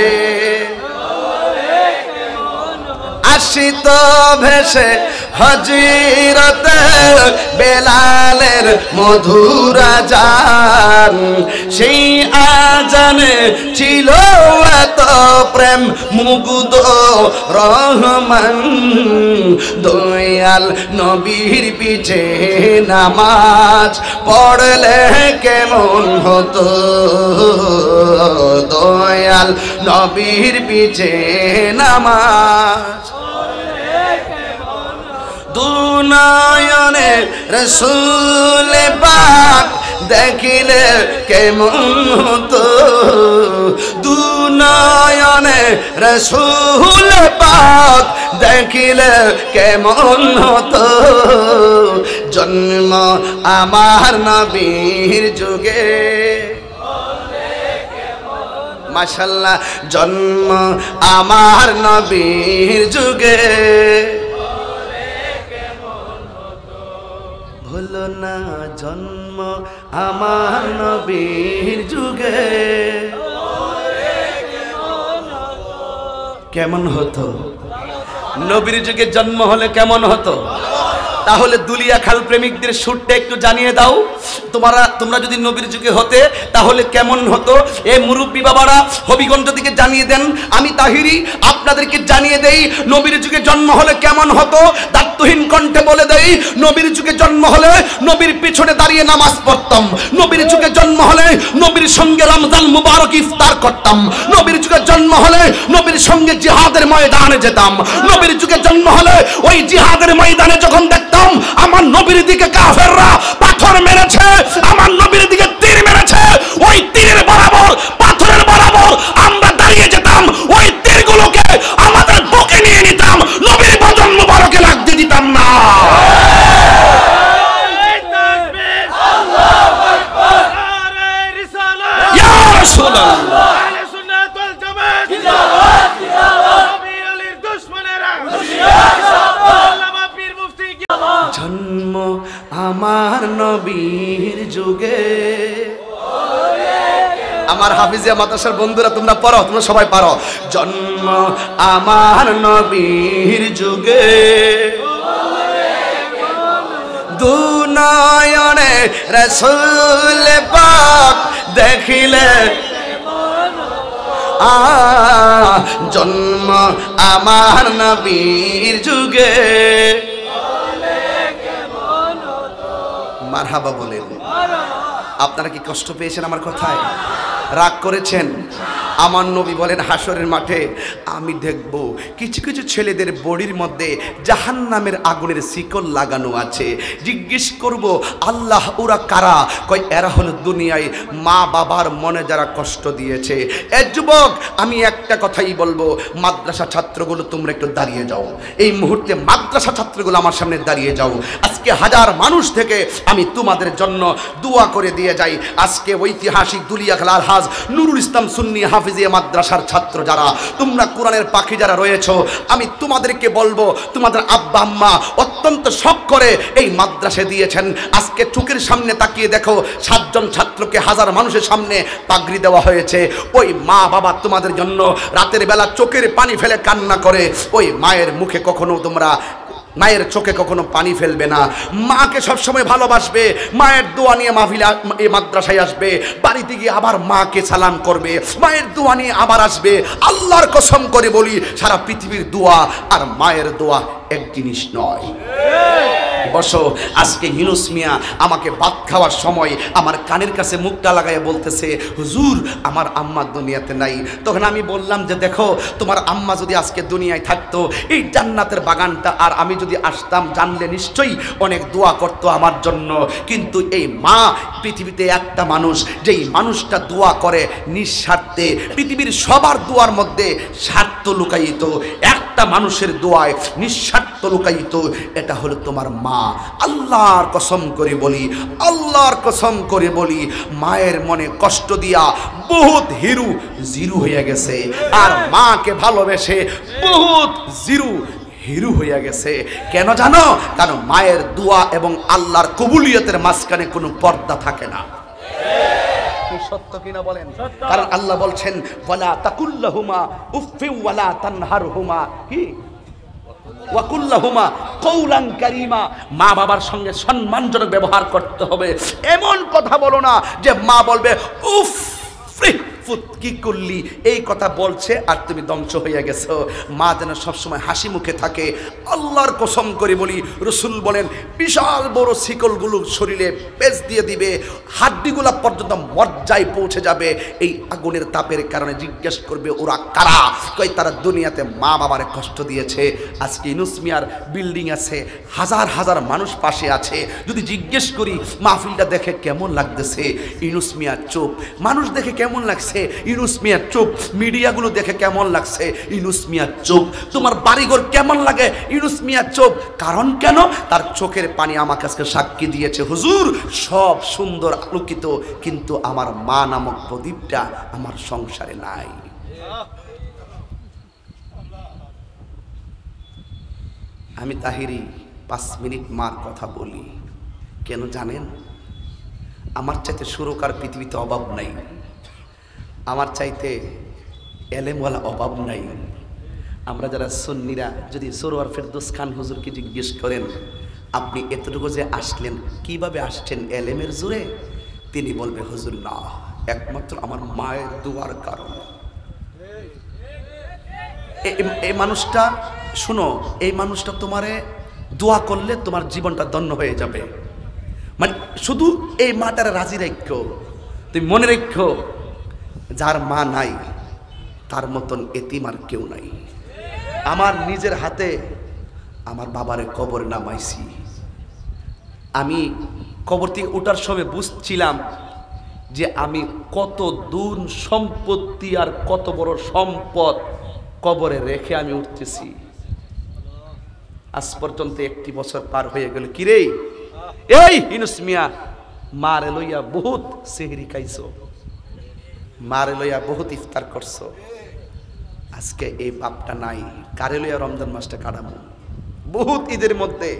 আসিত ভেসে হযরতে বেলালের মধুর আযান, সেই আযানে ছিল এত প্রেম মুগ্ধ রহমান, দয়াল নবীর পিছে নামাজ পড়লে কেমন হতো, দয়াল নবীর পিছে নামাজ, দুনয়নে রসূল পাক দেখিলে কেমন হতো, দুনয়নে রসূল পাক দেখিলে কেমন হতো, জন্ম আমার নবীর যুগে। মাশাআল্লাহ, জন্ম আমার নবীর যুগে, হলো না জন্ম আমার নবীর যুগে, কেমন হতো? নবীর যুগে জন্ম হলে কেমন হতো? তাহলে দুলিয়া খাল প্রেমিকদের সুরটা একটু জানিয়ে দাও, তোমরা যদি নবীর যুগে হতে তাহলে কেমন হতো? এ মুরব্বী বাবারা হবিগঞ্জ দিকে জানিয়ে দেন, আমি তাহিরি আপনাদেরকে জানিয়ে দেই নবীর যুগে জন্ম হলে কেমন হতো। দায়িত্বহীন কণ্ঠে বলে দেই, নবীর যুগে জন্ম হলে নবীর পিছনে দাঁড়িয়ে নামাজ পড়তাম, নবীর যুগে জন্ম হলে নবীর সঙ্গে রমজান মুবারক ইফতার করতাম, নবীর যুগে জন্ম হলে নবীর সঙ্গে জিহাদের ময়দানে যেতাম, নবীর যুগে জন্ম হলে ওই জিহাদের ময়দানে যখন দেখতাম আমার নবীর দিকে কাফেররা পাথর মেরেছে, আমার নবীর দিকে তীর মেরেছে, ওই তীরের বরাবর পাথরের বরাবর আমরা দাঁড়িয়ে যেতাম, ওই তীরগুলোকে আমাদের বুকে নিয়ে নিতাম, নবীর বদন মুবারকে লাগতে দিতাম না। ইয়া রাসূলুল্লাহ, জন্ম আমার নবীর যুগে। আমার হাফিজিয়া মাদ্রাসার বন্ধুরা তোমরা পড়ো, তোমরা সবাই পারো, জন্ম আমার নবীর যুগে, দুনয়নে রাসূল পাক দেখিলে, জন্ম আমার নবীর যুগে। মারহাবা বলেন। আপনারা কি কষ্ট পেয়েছেন আমার কথায়? রাগ করেছেন? আমার নবী বলেন হাসরের মাঠে আমি দেখব কিছু কিছু ছেলেদের বডির মধ্যে জাহান্নামের আগুনের শিকল লাগানো আছে। জিজ্ঞেস করব আল্লাহ ওরা কারা? কয় এরা হলো দুনিয়ায় মা বাবার মনে যারা কষ্ট দিয়েছে। এ যুবক আমি একটা কথাই বলবো, মাদ্রাসা ছাত্রগুলো তোমরা একটু দাঁড়িয়ে যাও, এই মুহূর্তে মাদ্রাসা ছাত্রগুলো আমার সামনে দাঁড়িয়ে যাও। আজকে হাজার মানুষ থেকে আমি তোমাদের জন্য দোয়া করে দিয়ে যাই। আজকে ঐতিহাসিক দুলিয়াখাল আলহাজ নুরুল ইসলাম সুন্নি হাফিজিয়া মাদ্রাসার ছাত্র যারা, তোমরা কোরআনের পাখি যারা রয়েছো, আমি তোমাদেরকে বলবো তোমাদের আব্বা আম্মা অত্যন্ত শখ করে এই মাদ্রাসা দিয়েছেন। আজকে চোখের সামনে তাকিয়ে দেখো 7 জন ছাত্রকে হাজার মানুষের সামনে পাগড়ি দেওয়া হয়েছে। ওই মা বাবা তোমাদের জন্য রাতের বেলা চোখের পানি ফেলে কান্না করে, ওই মায়ের মুখে কখনো তোমরা মায়ের চোখে কখনো পানি ফেলবে না। মাকে সবসময় ভালোবাসবে, মায়ের দোয়া নিয়ে মাহফিলে এই মাদ্রাসায় আসবে, বাড়িতে গিয়ে আবার মাকে সালাম করবে, মায়ের দোয়া নিয়ে আবার আসবে। আল্লাহর কসম করে বলি সারা পৃথিবীর দোয়া আর মায়ের দোয়া এক জিনিস নয়। বসো। আজকে ইউনুস মিয়া আমাকে ভাত খাওয়ার সময় আমার কানের কাছে মুখটা লাগাইয়া বলতেছে, হুজুর আমার আম্মা দুনিয়াতে নাই। তখন আমি বললাম যে দেখো, তোমার আম্মা যদি আজকে দুনিয়ায় থাকতো, এই জান্নাতের বাগানটা আর আমি যদি আসতাম, জানলে নিশ্চয়ই অনেক দোয়া করতো আমার জন্য। কিন্তু এই মা পৃথিবীতে একটা মানুষ, যেই মানুষটা দোয়া করে নিঃস্বার্থে, পৃথিবীর সবার দোয়ার মধ্যে স্বার্থ লুকায়িত, একটা মানুষের দোয়ায় নিঃস্বার্থ লুকায়িত, এটা হলো তোমার মা। আল্লাহর কসম করে বলি, আল্লাহর কসম করে বলি, মায়ের মনে কষ্ট দিয়া বহুত হিরু জিরু হয়ে গেছে, আর মাকে ভালোবেসে বহুত জিরু হিরু হইয়া গেছে। কেন জানো? কারণ মায়ের দোয়া এবং আল্লাহর কবুলিয়তের মাঝখানে কোনো পর্দা থাকে না। সত্য কিনা বলেন? কারণ আল্লাহ বলছেন, ওয়ালা তাকুল্লাহুমা উফফি ওয়ালা তানহারহুমা কি ওয়াকুল্লাহুমা কওলান কারীমা। মা বাবার সঙ্গে সম্মানজনক ব্যবহার করতে হবে। এমন কথা বলো না যে মা বলবে উফ কি করলি, এই কথা বলছে আর তুমি ধ্বংস হইয়া গেছো। মা যেন সবসময় হাসি মুখে থাকে। আল্লাহর কসম করে বলি, রসুল বলেন বিশাল বড় শিকলগুলো শরীরে পেঁচ দিয়ে দিবে, হাড্ডিগুলা পর্যন্ত মজ্জায় পৌঁছে যাবে। এই আগুনের তাপের কারণে জিজ্ঞেস করবে ওরা কারা? কই তারা দুনিয়াতে মা বাবারে কষ্ট দিয়েছে। আজকে ইউনুস মিয়ার বিল্ডিং আছে, হাজার হাজার মানুষ পাশে আছে। যদি জিজ্ঞেস করি মাহফিলটা দেখে কেমন লাগতেছে, ইউনুস মিয়ার চুপ। মানুষ দেখে কেমন লাগছে, ইউনুস মিয়ার চুপ। মিডিয়াগুলো দেখে কেমন লাগছে, ইউনুস মিয়ার চুপ। তোমার বাড়িঘর কেমন লাগে, ইউনুস মিয়ার চুপ। কারণ কেন? তার চোখের পানি আমার কাছে সাক্ষী দিয়েছে, হুজুর সব সুন্দর আলোকিত, কিন্তু আমার মা নামক প্রদীপটা আমার সংসারে নাই। আমি তাহিরি 5 মিনিট মার কথা বলি, কেন জানেন? আমার চাইতে সুরকার পৃথিবীতে অভাব নাই, আমার চাইতে এলেমওয়ালা অভাব নাই। আমরা যারা সুন্নিরা যদি সরোয়ার ফেরদৌস খান হুজুরকে জিজ্ঞেস করেন, আপনি এতটুকু যে আসলেন, কিভাবে আসছেন? এলেমের জোরে? তিনি বলবে, হুজুর না, একমাত্র আমার মায়ের দুয়ার কারণে। এই মানুষটা, শুনো, এই মানুষটা তোমারে দোয়া করলে তোমার জীবনটা ধন্য হয়ে যাবে। মানে শুধু এই মাটারে রাজি রাখো, তুমি মনে রাখো, যার মা নাই তার মতন এতিম আর কেউ নাই। আমার নিজের হাতে আমার বাবারে কবর নামাইছি। আমি কবর থেকে ওঠার সময় বুঝছিলাম যে আমি কত দূর সম্পত্তি আর কত বড় সম্পদ কবরে রেখে আমি উঠতেছি। আজ পর্যন্ত 1 বছর পার হয়ে গেল। কিরে এই ইউনুস মিয়া, মারে লইয়া বহুত সেহরি খাইছো, মারে লইয়া বহুত ইফতার করছো, আজকে এই বাপটা নাই। কারে লইয়া রমজান মাসটা কাটাবো? বহুত ঈদের মধ্যে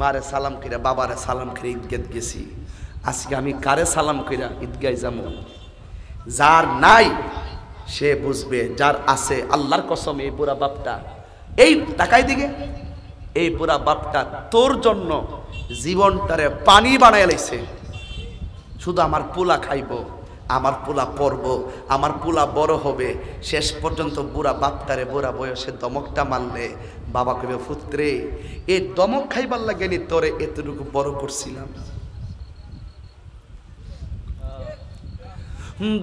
মারে সালাম কইরা, বাবারে সালাম করে ঈদগাহ গেছি। আজকে আমি কারে সালাম কইরা ঈদগাহ যাবো? যার নাই সে বুঝবে, যার আছে আল্লাহর কসম, এই বুড়া বাপটা, এই টাকায় দিকে, এই বুড়া বাপটা তোর জন্য জীবনটারে পানি বানায় লাইছে। শুধু আমার পোলা খাইব, আমার পোলা পড়ব, আমার পোলা বড় হবে। শেষ পর্যন্ত বুড়া বাপটারে বুড়া বয়সে দমকটা মারলে বাবা কইবে, পুত্রে এই দমক খাইবার লাগেনি তোরে এতটুকু বড় করছিলাম।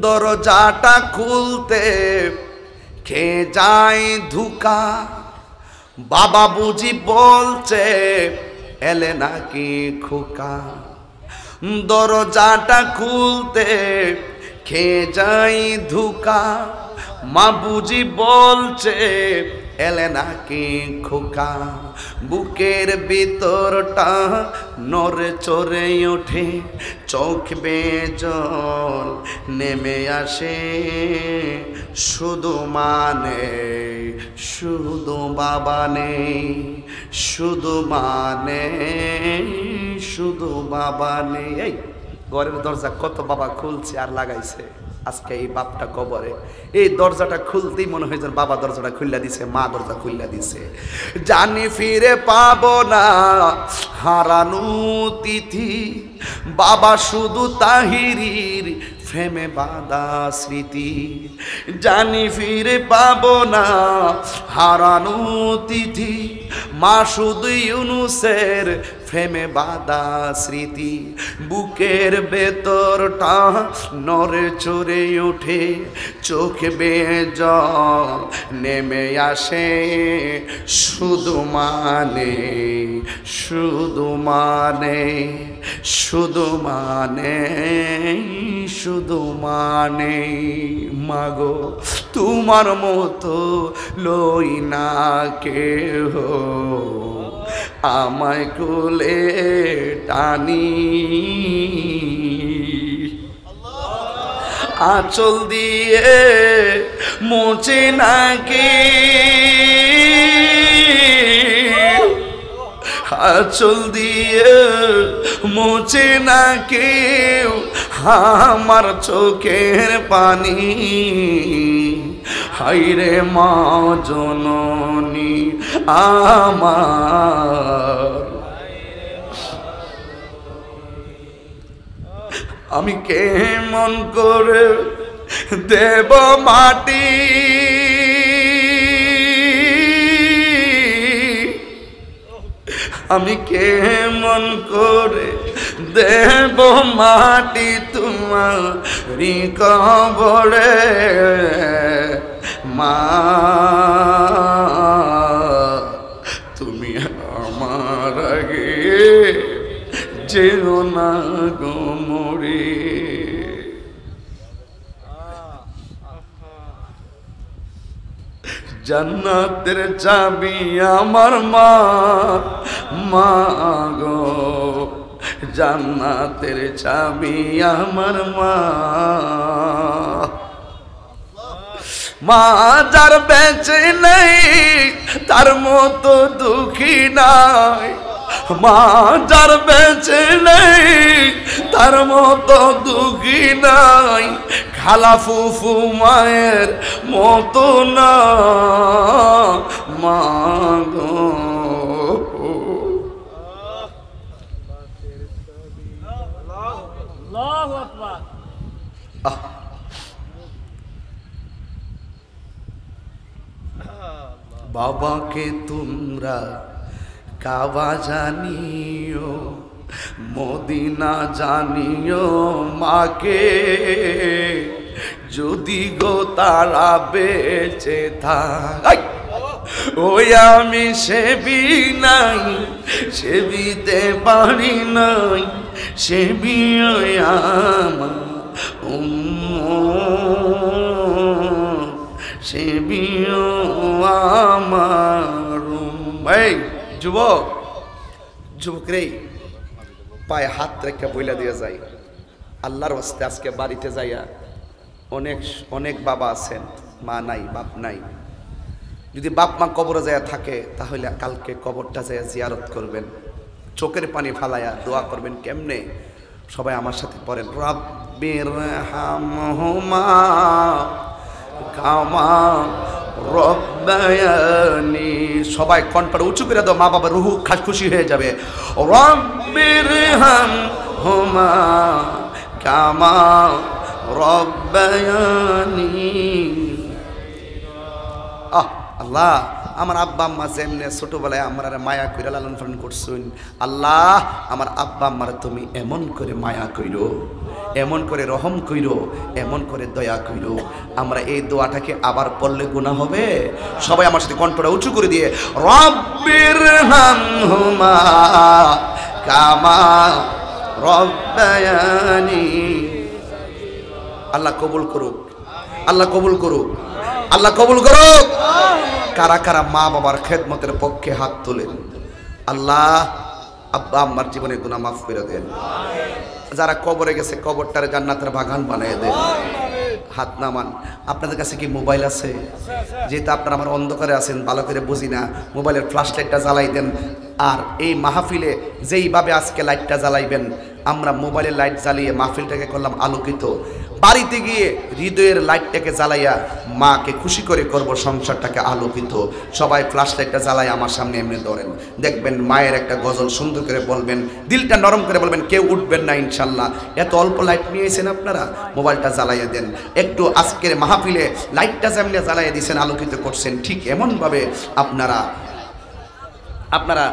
দরজাটা খুলতে খেয়ে যায় ধুকা, বাবা বুঝি বলছে এলে নাকি খোকা। দরজাটা খুলতে খেয়ে যাই ধুকা, মা বুঝি বলছে এলে নাকি খোকা। বুকের ভিতরটা নড়ে চড়ে ওঠে, চোখ বেয়ে জল নেমে আসে। শুধু মানে শুধু বাবা নেই, শুধু মানে শুধু বাবা নেই। এই ঘরের দরজা কত বাবা খুলছে আর লাগাইছে, আজকে এই বাপটা কবরে। এই দরজাটা খুলতেই মনে হয় যেন বাবা দরজাটা খুললা দিছে, মা দরজা খুললা দিছে। জানি ফিরে পাবো না হারানো তিথি, বাবা শুধু তাহিরির প্রেমে বাঁধা স্মৃতি। জানি ফিরে পাবো না হারানো তিথি, মাসুদ ইউনুসের প্রেমে বাঁধা স্মৃতি, বুকের ভেতরটা নড়ে চড়ে ওঠে, চোখে বেয়ে জল নেমে আসে, শুধু মানে শুধু মানে শুধু মানে শুধু মানে মাগো তোমার মতো লই না কেহ, আমায় কোলে টানি, আঁচল দিয়ে মোচে নাকি, আঁচল দিয়ে মোচে না কেউ আমার চোখের পানি, হায়রে মা জননী আমার, আমি কেমন করে দেব মাটি, আমি কেমন করে দেব মাটি তোমারি কবরে, মা তুমি আমার আগে যেও না গো মরে। জান্নাতের চাবি আমার মা, মা গো জান্নাতের চাবি আমার মা, মা যার বেঁচে নেই তার মতো দুঃখী নাই, মা যার বেঁচে নেই তার মতো দুঃখী নাই, খালা ফুফু মায়ের মতো না মা গো। বাবাকে তোমরা কাবা জানিও, মদিনা জানিও মাকে, যদি গো তারা বেঁচে থাক, ওই আমি সেবি নাই সেবিতে পারি নাই, সেবি ওই আমার সেবিও আমার। এই যুবক, যুবক রে পায়ে হাত রেখে বইলা দিয়ে যায়, আল্লাহর ওয়াস্তে আজকে বাড়িতে যাইয়া অনেক অনেক বাবা আছেন, মা নাই বাপ নাই, যদি বাপ মা কবরে যায় থাকে তাহলে কালকে কবরটা যায় জিয়ারত করবেন, চোখের পানি ফালায়া দোয়া করবেন। কেমনে? সবাই আমার সাথে পড়েন, রব্বির হামহুমা কামা রব্বায়ানি, সবাই কণ্ঠটা উঁচু করে দাও, মা বাবা রুহু খাস খুশি হয়ে যাবে। রব্বির হামহুমা কামা রব্বায়ানি। আল্লাহ আমার আব্বা আম্মা যেমনে ছোটবেলায় আমার মায়া কইরা লালন পালন করছুন, আল্লাহ আমার আব্বা আম্মার তুমি এমন করে মায়া কইরো, এমন করে রহম কইরো, এমন করে দয়া কইরো। আমরা এই দোয়াটাকে আবার পড়লে গুনাহ হবে? সবাই আমার সাথে কণ্ঠটা উঁচু করে দিয়ে রব্বির হামহুমা কামা রব্বায়ানি। আল্লাহ কবুল করুক, আল্লাহ কবুল করুক, আল্লাহ কবুল করুক। কারা কারা মা বাবার খেদমতের পক্ষে হাত তোলেন? আল্লাহ আব্বা আম্মার জীবনে গুনাহ মাফ করে দেন। যারা কবরে গেছে কবরটারে জান্নাতের বাগান বানিয়ে দেন। হাত নামান। আপনাদের কাছে কি মোবাইল আছে? যেহেতু আপনারা আমার অন্ধকারে আছেন, ভালো করে বুঝি না, মোবাইলের ফ্ল্যাশ লাইটটা জ্বালাই দেন। আর এই মাহফিলে যেইভাবে আজকে লাইটটা জ্বালাইবেন, আমরা মোবাইলের লাইট জ্বালিয়ে মাহফিলটাকে করলাম আলোকিত। বাড়িতে গিয়ে হৃদয়ের লাইটটাকে জ্বালাইয়া মাকে খুশি করে করব, সংসারটাকে আলোকিত। সবাই ফ্ল্যাশ লাইটটা জ্বালাই আমার সামনে এমনি ধরেন, দেখবেন মায়ের একটা গজল সুন্দর করে বলবেন, দিলটা নরম করে বলবেন, কেউ উঠবেন না ইনশাল্লাহ। এত অল্প লাইট নিয়েছেন আপনারা, মোবাইলটা জ্বালাইয়া দেন একটু। আজকের মাহফিলে লাইটটা যেমনি জ্বালাইয়া দিয়েছেন, আলোকিত করছেন, ঠিক এমনভাবে আপনারা আপনারা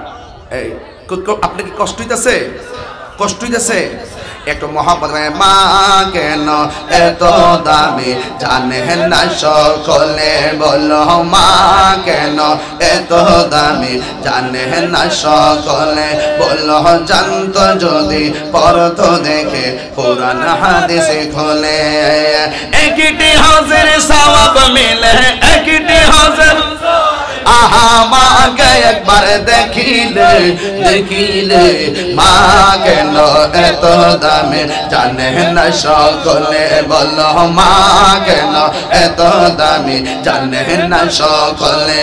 এই আপনি কি কষ্ট হইতেছে? কষ্ট হইতেছে? একটু মহব্বত মা কেন এত দামি জানে না সকলে, বলো মা কেন এত দামি জানে না সকলে, বলো জানতো যদি পড়তো দেখে কোরআন হাদিসে খোলে। একটি হাজার সওয়াব মিলে, একটি হাজার আহা মাকে একবার দেখিলে, দেখিলে মা কেন এত দামে জানে না সকলে, বলো মা কেন এত দামে জানে না সকলে।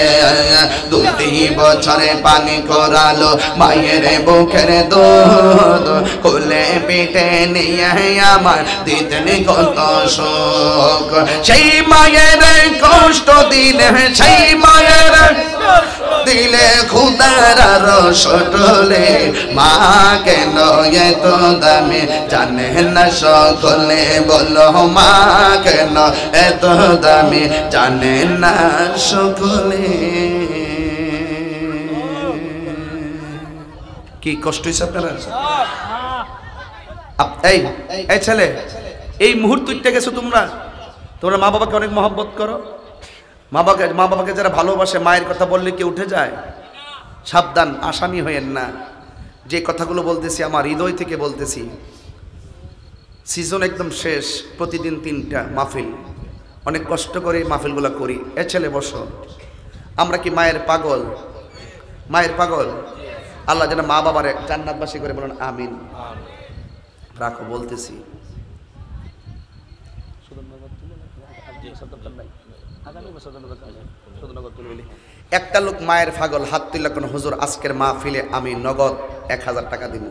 2 বছরে পানি করালো মায়ের বুকের দুধ, কোলে পিঠে নিয়ে আমার দিতেন কত সুখ। সেই মায়ের কষ্ট দিলে, সেই মায়ের দিলে খুদার রস ঢলে, মা কেন এত দামে জানে না সকলে, বলো মা কেন এত দামে জানে না সকলে। কি কষ্ট হয়েছে আপনারা? এই ছেলে, এই মুহূর্তে গেছো তোমরা, তোমরা মা বাবাকে অনেক মহব্বত করো। মা বাবাকে যারা ভালোবাসে, মায়ের কথা বললে কি উঠে যায়? সাবধান, আসামি হয়েন না। যে কথাগুলো বলতেছি আমার হৃদয় থেকে বলতেছি। সিজন একদম শেষ, প্রতিদিন 3টা মাহফিল, অনেক কষ্ট করে মাহফিলগুলো করি। এ ছেলে বসো, আমরা কি মায়ের পাগল? মায়ের পাগল? আল্লাহ যেন মা বাবার জান্নাতবাসী করে, বলুন আমিন। রাখো বলতেছি। একটা লোক মায়ের পাগল, হাত তুলে কোন হুজুর আজকের মাহফিলে আমি নগদ 1000 টাকা দিব।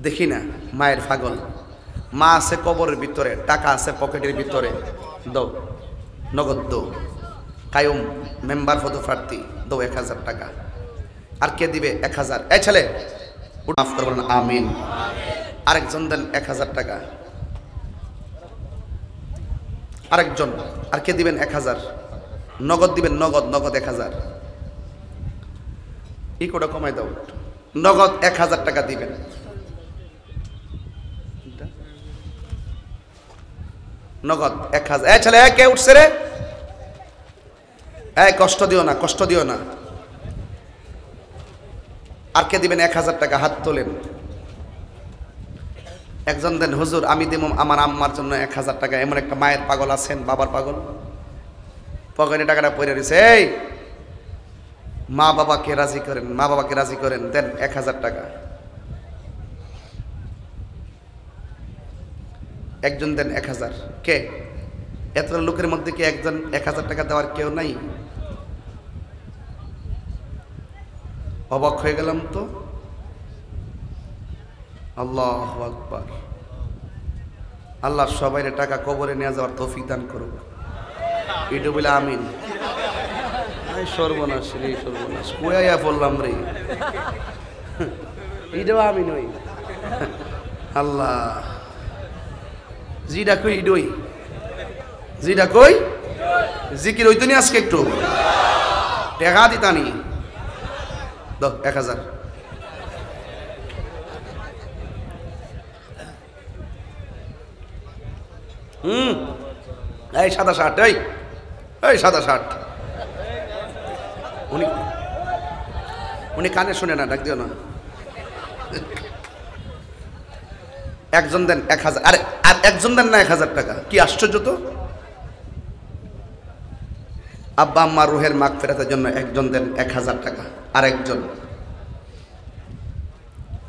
দেখি না মায়ের পাগল, মা আছে কবরের ভিতরে, টাকা আছে পকেটের ভিতরে, দাও নগদ দাও। কায়ুম মেম্বার পদ প্রার্থী, দাও 1000 টাকা। আর কে দিবে 1000? এই ছেলে মাফ করবেন আমিন। আরেকজন দেন 1000 টাকা। আরেকজন, আর কে দিবেন 1000? নগদ দিবেন, নগদ 1000। এই কোটা কমাই দাও, নগদ 1000 টাকা দিবেন। নগদ 1000। এই ছেলে কে উঠছে রে? এই কষ্ট দিও না, কষ্ট দিও না। আর কে দিবেন 1000 টাকা? হাত তোলেন। একজন দেন হুজুর আমি দিব আমার আম্মার জন্য 1000 টাকা। এমন একটা মায়ের পাগল আছেন, বাবার পাগল, পকেটে টাকাটা পড়ে রয়েছে। এই মা বাবাকে রাজি করেন, মা বাবাকে রাজি করেন, দেন 1000 টাকা। একজন দেন 1000। কে? এত লোকের মধ্যে কি একজন 1000 টাকা দেওয়ার কেউ নাই? অবাক হয়ে গেলাম তো। আল্লাহু আকবার। আল্লাহ সবাই টাকা কবরে নিয়ে যাওয়ার তৌফিক দান করুক। এটা বলে আমিন। সর্বনাশ রে, সর্বনাশ কুয়াইয়া বললাম রে। এটাও আমিন ওই। আল্লাহ জিডা কই ইডই, জিডা কই জিকির হইতো নি আজকে একটু টাকা দিতানি। দাও 1000। এই সাদা শার্ট, এই সাদা শার্ট। উনি কানে শুনে না, ডাক দিও না। একজন দেন 1000। আর একজন দেন না 1000 টাকা। কি আশ্চর্য তো। আব্বা আম্মা রুহের মাগফিরাতের জন্য একজন দেন 1000 টাকা। আর একজন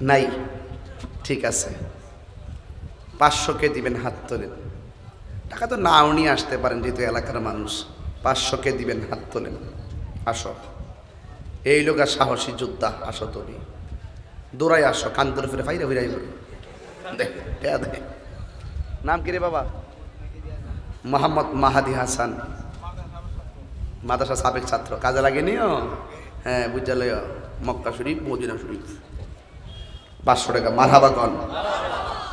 নাই, ঠিক আছে 500 কে দিবেন? হাত তোলেন। টাকা তো নাও নিয়ে আসতে পারেন যেহেতু এলাকার মানুষ। 500 কে দিবেন? হাত তোলেন। আসো, এই লোক আর সাহসী যোদ্ধা। আসো তুমি, দৌড়াই আসো, কান্তর ফিরে ফাইরে ফিরাই দেখ। নাম কি রে বাবা? মোহাম্মদ মাহাদি হাসান, মাদ্রাসা সাবেক ছাত্র। কাজে লাগেনিও? হ্যাঁ বুঝা লয়। মক্কা শরীফ, মদিনা শরীফ। 500 টাকা। মারহাবা কন,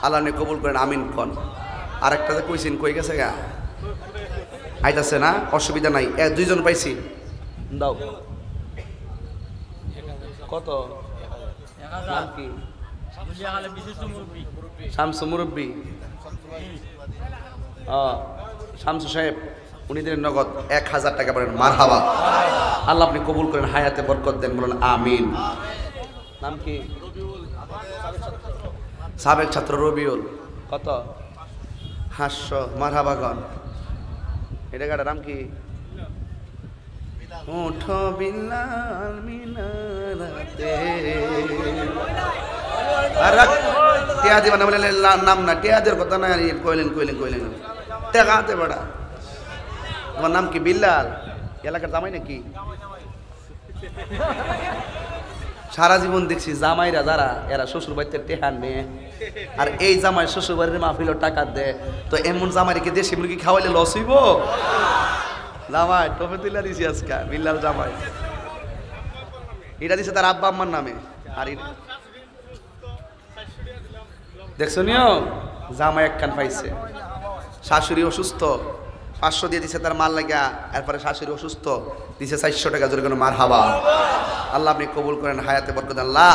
আল্লাহ নে কবুল করেন, আমিন কন। আরেকটা যে কইছেন কই গেছে গা? আইতাছে না? অসুবিধা নাই, 2জন পাইছি। দাও কত নাম কি শামসু মুরব্বী শামসু সাহেব উনি দিলেন নগদ 1000 টাকা বলেন মারহাবা আল্লাহ আপনি কবুল করেন হায়াতে বরকত দেন বলেন আমিন নাম কি সাবেক ছাত্র রবিউল কত হাস্য মারহাবাগন এটা গাড়ার নাম কি উঠো বিল্লাল মিনারাতে আর টিয়া দিবা না বলে নাম না টিয়াদের কথা না কইলেন টেকাতে বড়া তোমার নাম কি বিল্লাল এলাকার জামাই নাকি সারা জীবন দেখছি জামাইরা যারা এরা শ্বশুর বাড়িতে টেহান নেয় আর এই জামাই শ্বশুর বাড়ির মাহফিল টাকা দেয় তো এমন জামাইকে দেশি মুরগি খাওয়াইলে লস হইব জামাই টপে তুলে দিছি আজকে বিল্লাল জামাই এটা দিছে তার আব্বা আম্মার নামে আর দেখছো নিও জামাই এক কান পাইছে শাশুড়ি অসুস্থ 500 দিয়ে দিছে তার মাল লাগা এরপরে শাশুড়ি অসুস্থ দিছে 400 টাকা জোরে কোনো মারহাবা আল্লাহ আপনি কবুল করেন হায়াতে বরকত আল্লাহ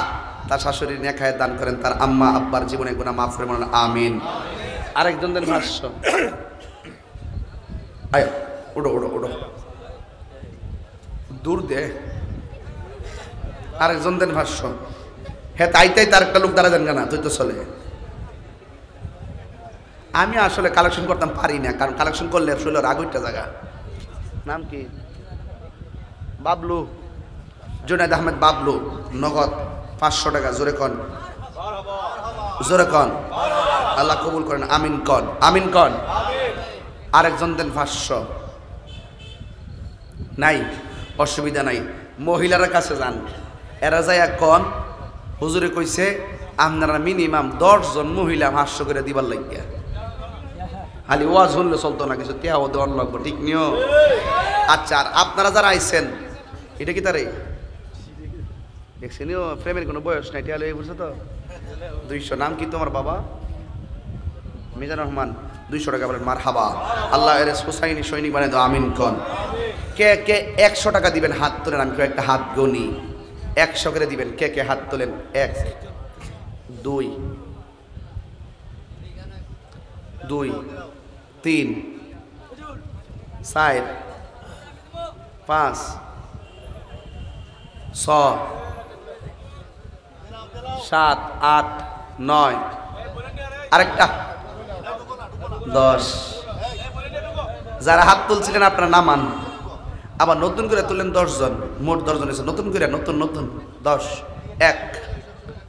তার শাশুড়ির নেক হায়াত দান করেন তার আম্মা আব্বার জীবনে গুনাহ মাফ করে বলেন আমিন আরেকজন দেন ভাষ্য আয় উড়ো দূর দে আরেকজন দেন ভাষ্য হ্যাঁ তাই তার একটা লোক দ্বারা দেন না তুই তো চলে আমি আসলে কালেকশন করতাম পারি না কারণ কালেকশন করলে আসলে রাগুইটা জায়গা নাম কি বাবলু জুনাইদ আহমেদ বাবলু নগদ 500 টাকা জোরে কন আল্লাহ কবুল করেন আমিন কন আরেকজন দেন ভাষ্য নাই অসুবিধা নাই মহিলার কাছে যান এরা যায় কন হুজুরে কইছে আপনারা মিনিমাম 10 জন মহিলা ভাষ্য করে দিবার লাগিয়া খালি ওয়াজ হলে চলতো না কিছু ত্যাও দেওয়ার লাগবো ঠিক নিও আচ্ছা আর আপনারা যারা আইছেন এটা কি তারে দেখছেনিও প্রেমের কোনো বয়স নাই টিয়া লই বুঝছো তো 200 নাম কি তোমার বাবা মিজানুর রহমান 200 টাকা বলেন মারহাবা আল্লাহ এর হুসাইনি সৈনিক বানায় দাও আমিন কোন কে 100 টাকা দিবেন হাত তোলেন আমি একটা হাত গনি 100 করে দিবেন কে হাত তোলেন 1 2 3 4 5 6 7 8 9 আরেকটা 10 যারা হাত তুলছিলেন আপনারা নামান আবার নতুন করে তুললেন 10 জন মোট 10 জন এসে নতুন করে নতুন 10 1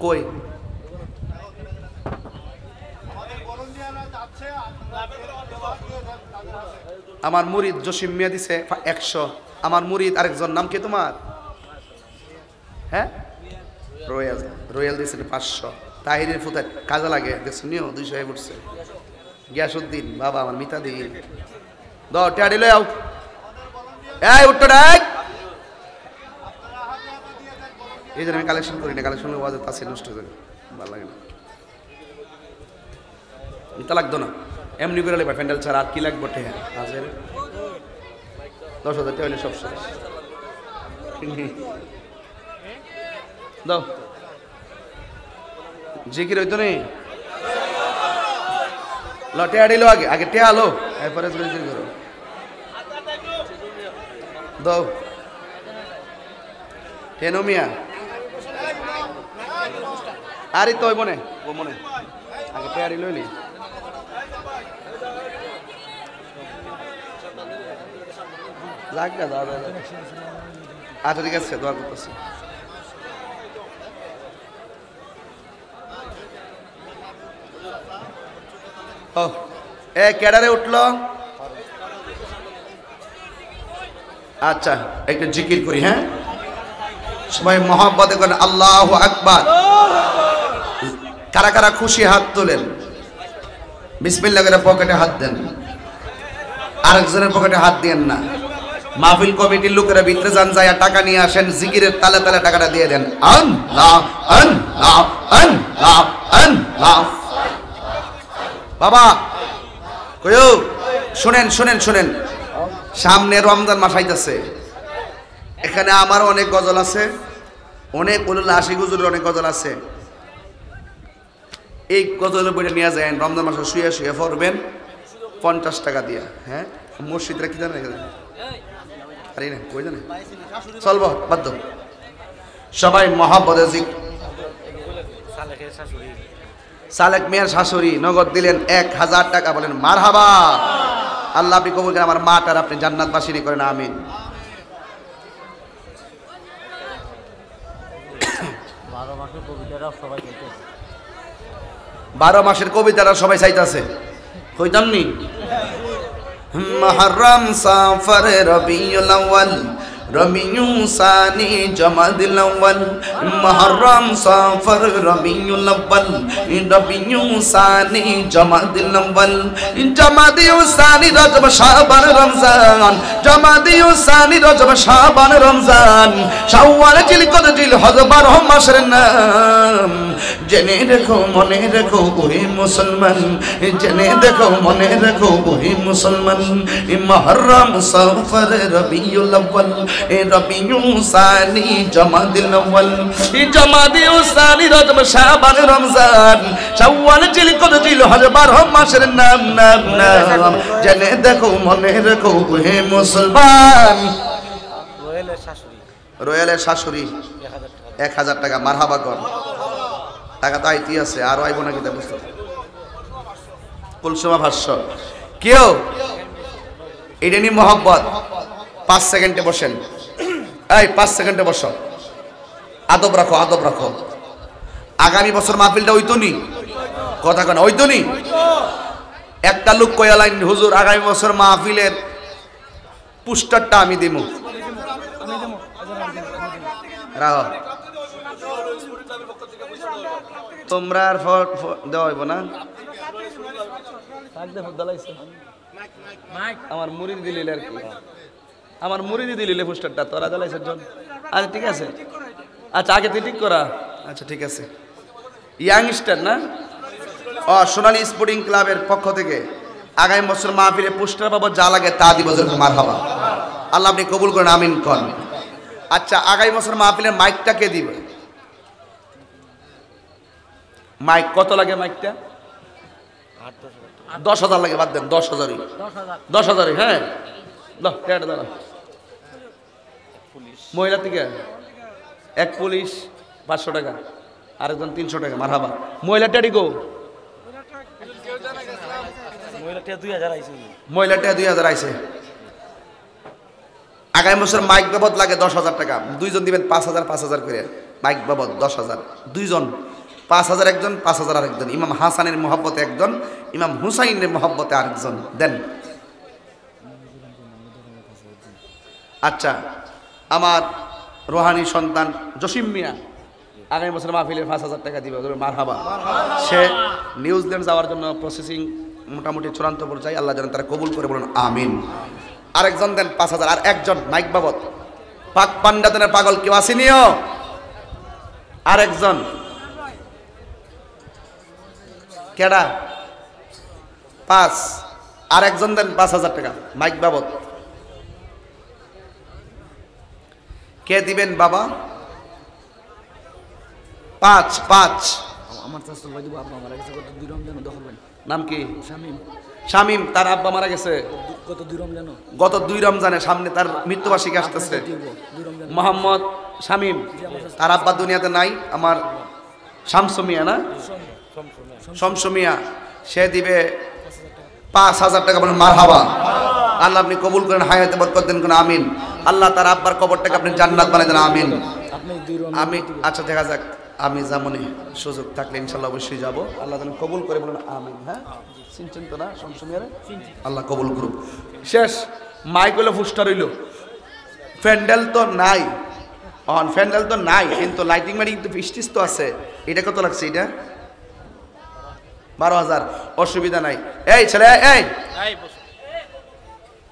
কই আমার মুরিদ জসিম মিয়া দিছে 100 আমার মুরিদ আরেকজন নাম কি তোমার হ্যাঁ রয়্যাল দিছে 500 তাহিরের ফুতে কাজে লাগে দেখছো নিও 200 এ পড়ছে গিয়াসউদ্দিন বাবা আমার মিতা দিন দাও টাড়ি লই আও এই উঠো ডাক এই জন্য আমি কালেকশন করি না কালেকশন ওয়াজে তাসে নষ্ট হয়ে যাবে ভালো লাগে না মিতা লাগতো না এমনি করে লেবা প্যান্ডেল ছাড়া আর কি লাগবে ঠে হাজার 10,000 টাকা হলে সব শেষ দাও জিকির হইতো নেই লটে আড়িলো আগে টে আলো এরপরে জিকির করো দাও কেন মিয়া আরে তো মনে ও মনে আগে টে আড়িলো নি লাগবে দাদা আচ্ছা ঠিক আছে দোয়া করতেছি ও এ কেডারে উঠলো আচ্ছা একটু জিকির করি হ্যাঁ সবাই মহব্বতে করেন আল্লাহু আকবার কারা কারা খুশি হাত তোলেন বিসমিল্লাহ করে পকেটে হাত দেন আরেকজনের পকেটে হাত দিয়েন না মাহফিল কমিটির লোকেরা ভিতরে যান যায় টাকা নিয়ে আসেন জিকিরের তালে তালে টাকাটা দিয়ে দেন আল্লাহ আল্লাহ আল্লাহ আল্লাহ বাবা কইও শুনেন সামনে রমজান মাস আইতাছে এখানে আমার অনেক গজল আছে, অনেক উলুল আশিক হুজুরের অনেক গজল আছে। এই গজলের বইটা নিয়ে যায় রমজান মাসে শুয়ে শুয়ে পড়বেন 50 টাকা দিয়া। হ্যাঁ মসজিদরা কি জানে আরে না কই জানে চলবো বাধ্য সবাই মহাব্বতে সালেক মিয়ার শাশুড়ি নগদ দিলেন 1000 টাকা, বলেন মারহাবা। আল্লাহ আপনি কবুল করেন, আমার মাটার আপনি জান্নাতবাসিনী করেন, আমিন। 12 মাসের কবিতারা সবাই চাইতেছে, কইতামনি মুহররম সাফর রবিউল আউয়াল রবিউ সানি জমাদিল আউয়াল মুহররম সাফর রবিউল আউয়াল রবিউ সানি জমাদিল আউয়াল জমাদিউ সানি রজব শাবান রমজান জমাদিউ সানি রজব শাবান রমজান শাওয়াল জিলকদ জিলহজ 12 মাসের নাম। জেনে রেখো মনে রেখো ওহে মুসলমান, জেনে দেখো মনে রেখো ওহে মুসলমান। মুহররম সাফর রবিউল আউয়াল রবিউ সানি জমাদিল আউয়াল জমাদিউ সানি রজব শাবান রমজান শাওয়াল জিলকদ জিলহজ 12 মাসের নাম নাম নাম। জেনে দেখো মনে রেখো ওহে মুসলমান। রয়্যালের শাশুড়ি 1000 টাকা, মারহাবা কর। টাকা তো আইতি আছে, আরো আইব নাকি তা বুঝতে কুলসুমা ভাষ্য কেউ এটা নিয়ে মহব্বত। 5 সেকেন্ডে বসেন, এই 5 সেকেন্ডে বসো, আদব রাখো আদব রাখো। আগামী বছর মাহফিলটা হইতো নি, কথা কেন হইতো নি? একটা লোক কয়া লাইন, হুজুর আগামী বছর মাহফিলের পোস্টারটা আমি দিব। রাহ তোমরা আর দেওয়া হইব না, আমার মুড়ি দিলিলে আর কি, আমার মুড়ি দিলিলে পোস্টারটা তোরা জ্বালাইছে জন। আচ্ছা ঠিক আছে, আচ্ছা আগে তুই ঠিক করা। আচ্ছা ঠিক আছে, ইয়াংস্টার না, ও সোনালী স্পোর্টিং ক্লাবের পক্ষ থেকে আগামী বছর মাহফিলে পোস্টার পাবো, যা লাগে তা দিব। মারহাবা, আল্লাহ আপনি কবুল করেন, আমিন কর। আচ্ছা আগামী বছর মাহফিলের মাইকটা কে দিবে? মাইক কত লাগে? মাইকটা 10,000 লাগে, বাদ দেন 10,000ই 10,000ই। হ্যাঁ দাঁড়া, মহিলা থেকে এক পুলিশ 500 টাকা, আরেকজন 300 টাকা। মারহাবা। মহিলাটা গো মহিলাটা 2000 আইছে। আগামী বছর মাইক বাবদ লাগে 10,000 টাকা, দুইজন দিবেন 5,000 5,000 করে। মাইক বাবদ 10,000, দুইজন 5,000, একজন 5,000 আরেকজন। ইমাম হাসানের মহব্বতে একজন, ইমাম হুসাইনের মহব্বতে আরেকজন দেন। আচ্ছা আমার রোহানি সন্তান জসিম মিয়া আগামী বছর মাহফিলের 5,000 টাকা দিবে। মারহাবা। সে নিউজিল্যান্ড যাওয়ার জন্য প্রসেসিং মোটামুটি চূড়ান্ত পর্যায়ে, আল্লাহ যেন তারা কবুল করে, বলুন আমিন। আরেকজন দেন 5,000, আর একজন মাইক বাবদ পাক পান্ডাতনের পাগল কেউ আসেনিও, আরেকজন কেডা 5, আরেকজন দেন 5,000 টাকা মাইক বাবদ। কে দিবেন বাবা? 5 আমার চাচা ভাই দিব। আব্বা মারা গেছে গত 2 রমজান দখল ভাই। নাম কি? শামিম। তার আব্বা মারা গেছে গত 2 রমজানে, সামনে তার মৃত্যুবার্ষিকী আসতেছে। মোহাম্মদ শামিম, তার আব্বা দুনিয়াতে নাই। আমার শামসু মিয়া না, শামসু মিয়া, সে দিবে 5,000 টাকা। বলেন মারহাবা। আল্লাহ আপনি কবুল করেন, হায়াতে বরকত দেন, কোন আমিন। আল্লাহ তার আব্বার কবরটাকে আপনি জান্নাত বানাই দেন, আমিন। আমি আচ্ছা দেখা যাক, আমি যেমনই সুযোগ থাকলে ইনশাল্লাহ অবশ্যই যাবো। আল্লাহ যেন কবুল করে, বলেন আমিন। হ্যাঁ চিনছেন তো না শামসু মিয়ারে? আল্লাহ কবুল করুক। শেষ মাইক হইলো, পোস্টার হইলো, প্যান্ডেল তো নাই, প্যান্ডেল তো নাই, কিন্তু লাইটিং মাইটিং তো স্টেজ তো আছে। এটা কত লাগছে? এটা 12,000। অসুবিধা নাই। এই ছেলে, এই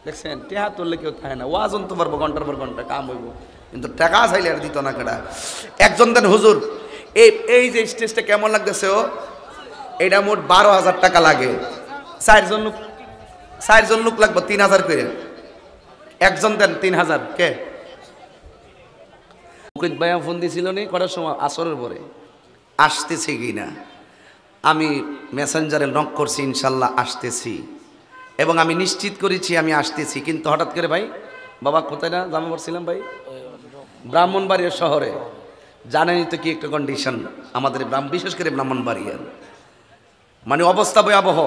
দেখছেন টেহা তুললে কেউ থাকে না, ওয়াজন তো পারবো ঘন্টার পর ঘন্টা, কাম হইব, কিন্তু টাকা চাইলে আর দিত না কেডা। একজন দেন হুজুর। এই যে স্টেজটা কেমন লাগতেছে? ও এটা মোট 12,000 টাকা লাগে। 4জন লোক লাগবে 3,000 করে। একজন দেন 3,000। কে মুকিত ভাইয়া ফোন দিয়েছিল নি কটার সময়? আসরের পরে। আসতেছি কি না আমি মেসেঞ্জারে নক করছি, ইনশাল্লাহ আসতেছি, এবং আমি নিশ্চিত করেছি আমি আসতেছি। কিন্তু হঠাৎ করে ভাই, বাবা কোথায় না জামা পড়ছিলাম ভাই, ব্রাহ্মণবাড়িয়া শহরে। জানেনই তো কি একটা কন্ডিশন আমাদের বিশেষ করে ব্রাহ্মণবাড়িয়ার, মানে অবস্থা ভয়াবহ।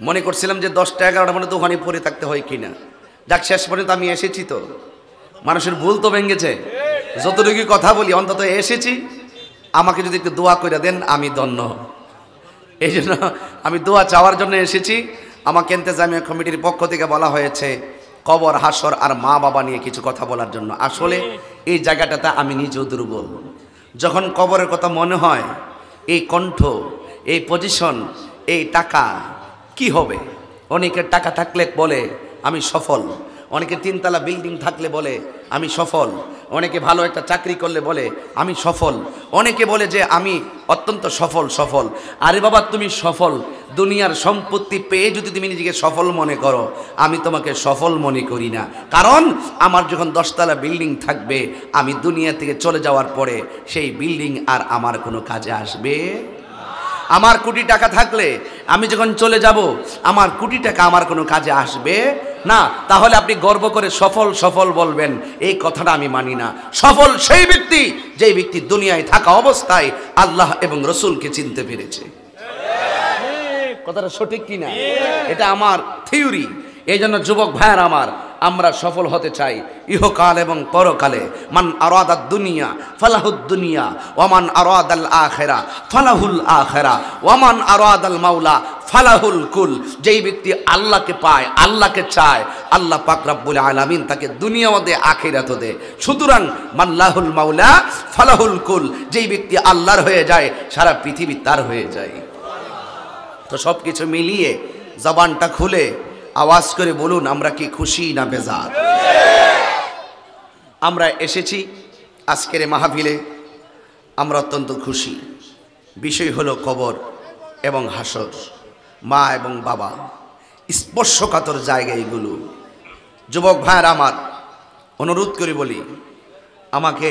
মনে করছিলাম যে 10টা 11টা পর্যন্ত ওখানে পড়ে থাকতে হয় কিনা। যাক, শেষ পর্যন্ত আমি এসেছি। তো মানুষের ভুল তো ভেঙেছে, যতটুকু কথা বলি অন্তত এসেছি। আমাকে যদি একটু দোয়া করে দেন আমি ধন্য। এই জন্য আমি দোয়া চাওয়ার জন্য এসেছি। আমাকে ইন্তেজামিয়া কমিটির পক্ষ থেকে বলা হয়েছে কবর, হাসর আর মা বাবা নিয়ে কিছু কথা বলার জন্য। আসলে এই জায়গাটাতে আমি নিজেও দুর্বল। যখন কবরের কথা মনে হয়, এই কণ্ঠ, এই পজিশন, এই টাকা কি হবে। অনেকের টাকা থাকলে বলে আমি সফল, অনেকে 3তলা বিল্ডিং থাকলে বলে আমি সফল, অনেকে ভালো একটা চাকরি করলে বলে আমি সফল, অনেকে বলে যে আমি অত্যন্ত সফল। আরে বাবা, তুমি সফল দুনিয়ার সম্পত্তি পেয়ে যদি তুমি নিজেকে সফল মনে করো, আমি তোমাকে সফল মনে করি না। কারণ আমার যখন 10তলা বিল্ডিং থাকবে, আমি দুনিয়া থেকে চলে যাওয়ার পরে সেই বিল্ডিং আর আমার কোনো কাজে আসবে। আমার কোটি টাকা থাকলে আমি যখন চলে যাব, আমার কোটি টাকা আমার কোনো কাজে আসবে না। তাহলে আপনি গর্ব করে সফল বলবেন, এই কথাটা আমি মানি না। সফল সেই ব্যক্তি যেই ব্যক্তি দুনিয়ায় থাকা অবস্থায় আল্লাহ এবং রসুলকে চিনতে পেরেছে। কথাটা সঠিক কিনা? এটা আমার থিওরি। এই জন্য যুবক ভাইয়ার আমার, আমরা সফল হতে চাই ইহকাল এবং পরকালে। মান আরাদাদ দুনিয়া ফালাহুদ দুনিয়া ওয়ামান আরাদাল আখিরা ফালাহুল আখিরা ওয়ামান আরাদাল মাওলা ফালাহুল কুল। যেই ব্যক্তি আল্লাহকে পায়, আল্লাহকে চায়, আল্লাহ পাক রব্বুল আলামিন তাকে দুনিয়াও দেয়, আখিরাতও দেয়। সুতরাং মাল্লাহুল মাওলা ফালাহুল কুল। যেই ব্যক্তি আল্লাহর হয়ে যায়, সারা পৃথিবী তার হয়ে যায়। তো সব কিছু মিলিয়ে জবানটা খুলে আওয়াজ করে বলুন, আমরা কি খুশি না বেজার? আমরা এসেছি আজকের মাহফিলে, আমরা অত্যন্ত খুশি। বিষয় হলো কবর এবং হাসর, মা এবং বাবা, স্পর্শকাতর জায়গা এগুলো। যুবক ভাইয়ের আমার, অনুরোধ করে বলি, আমাকে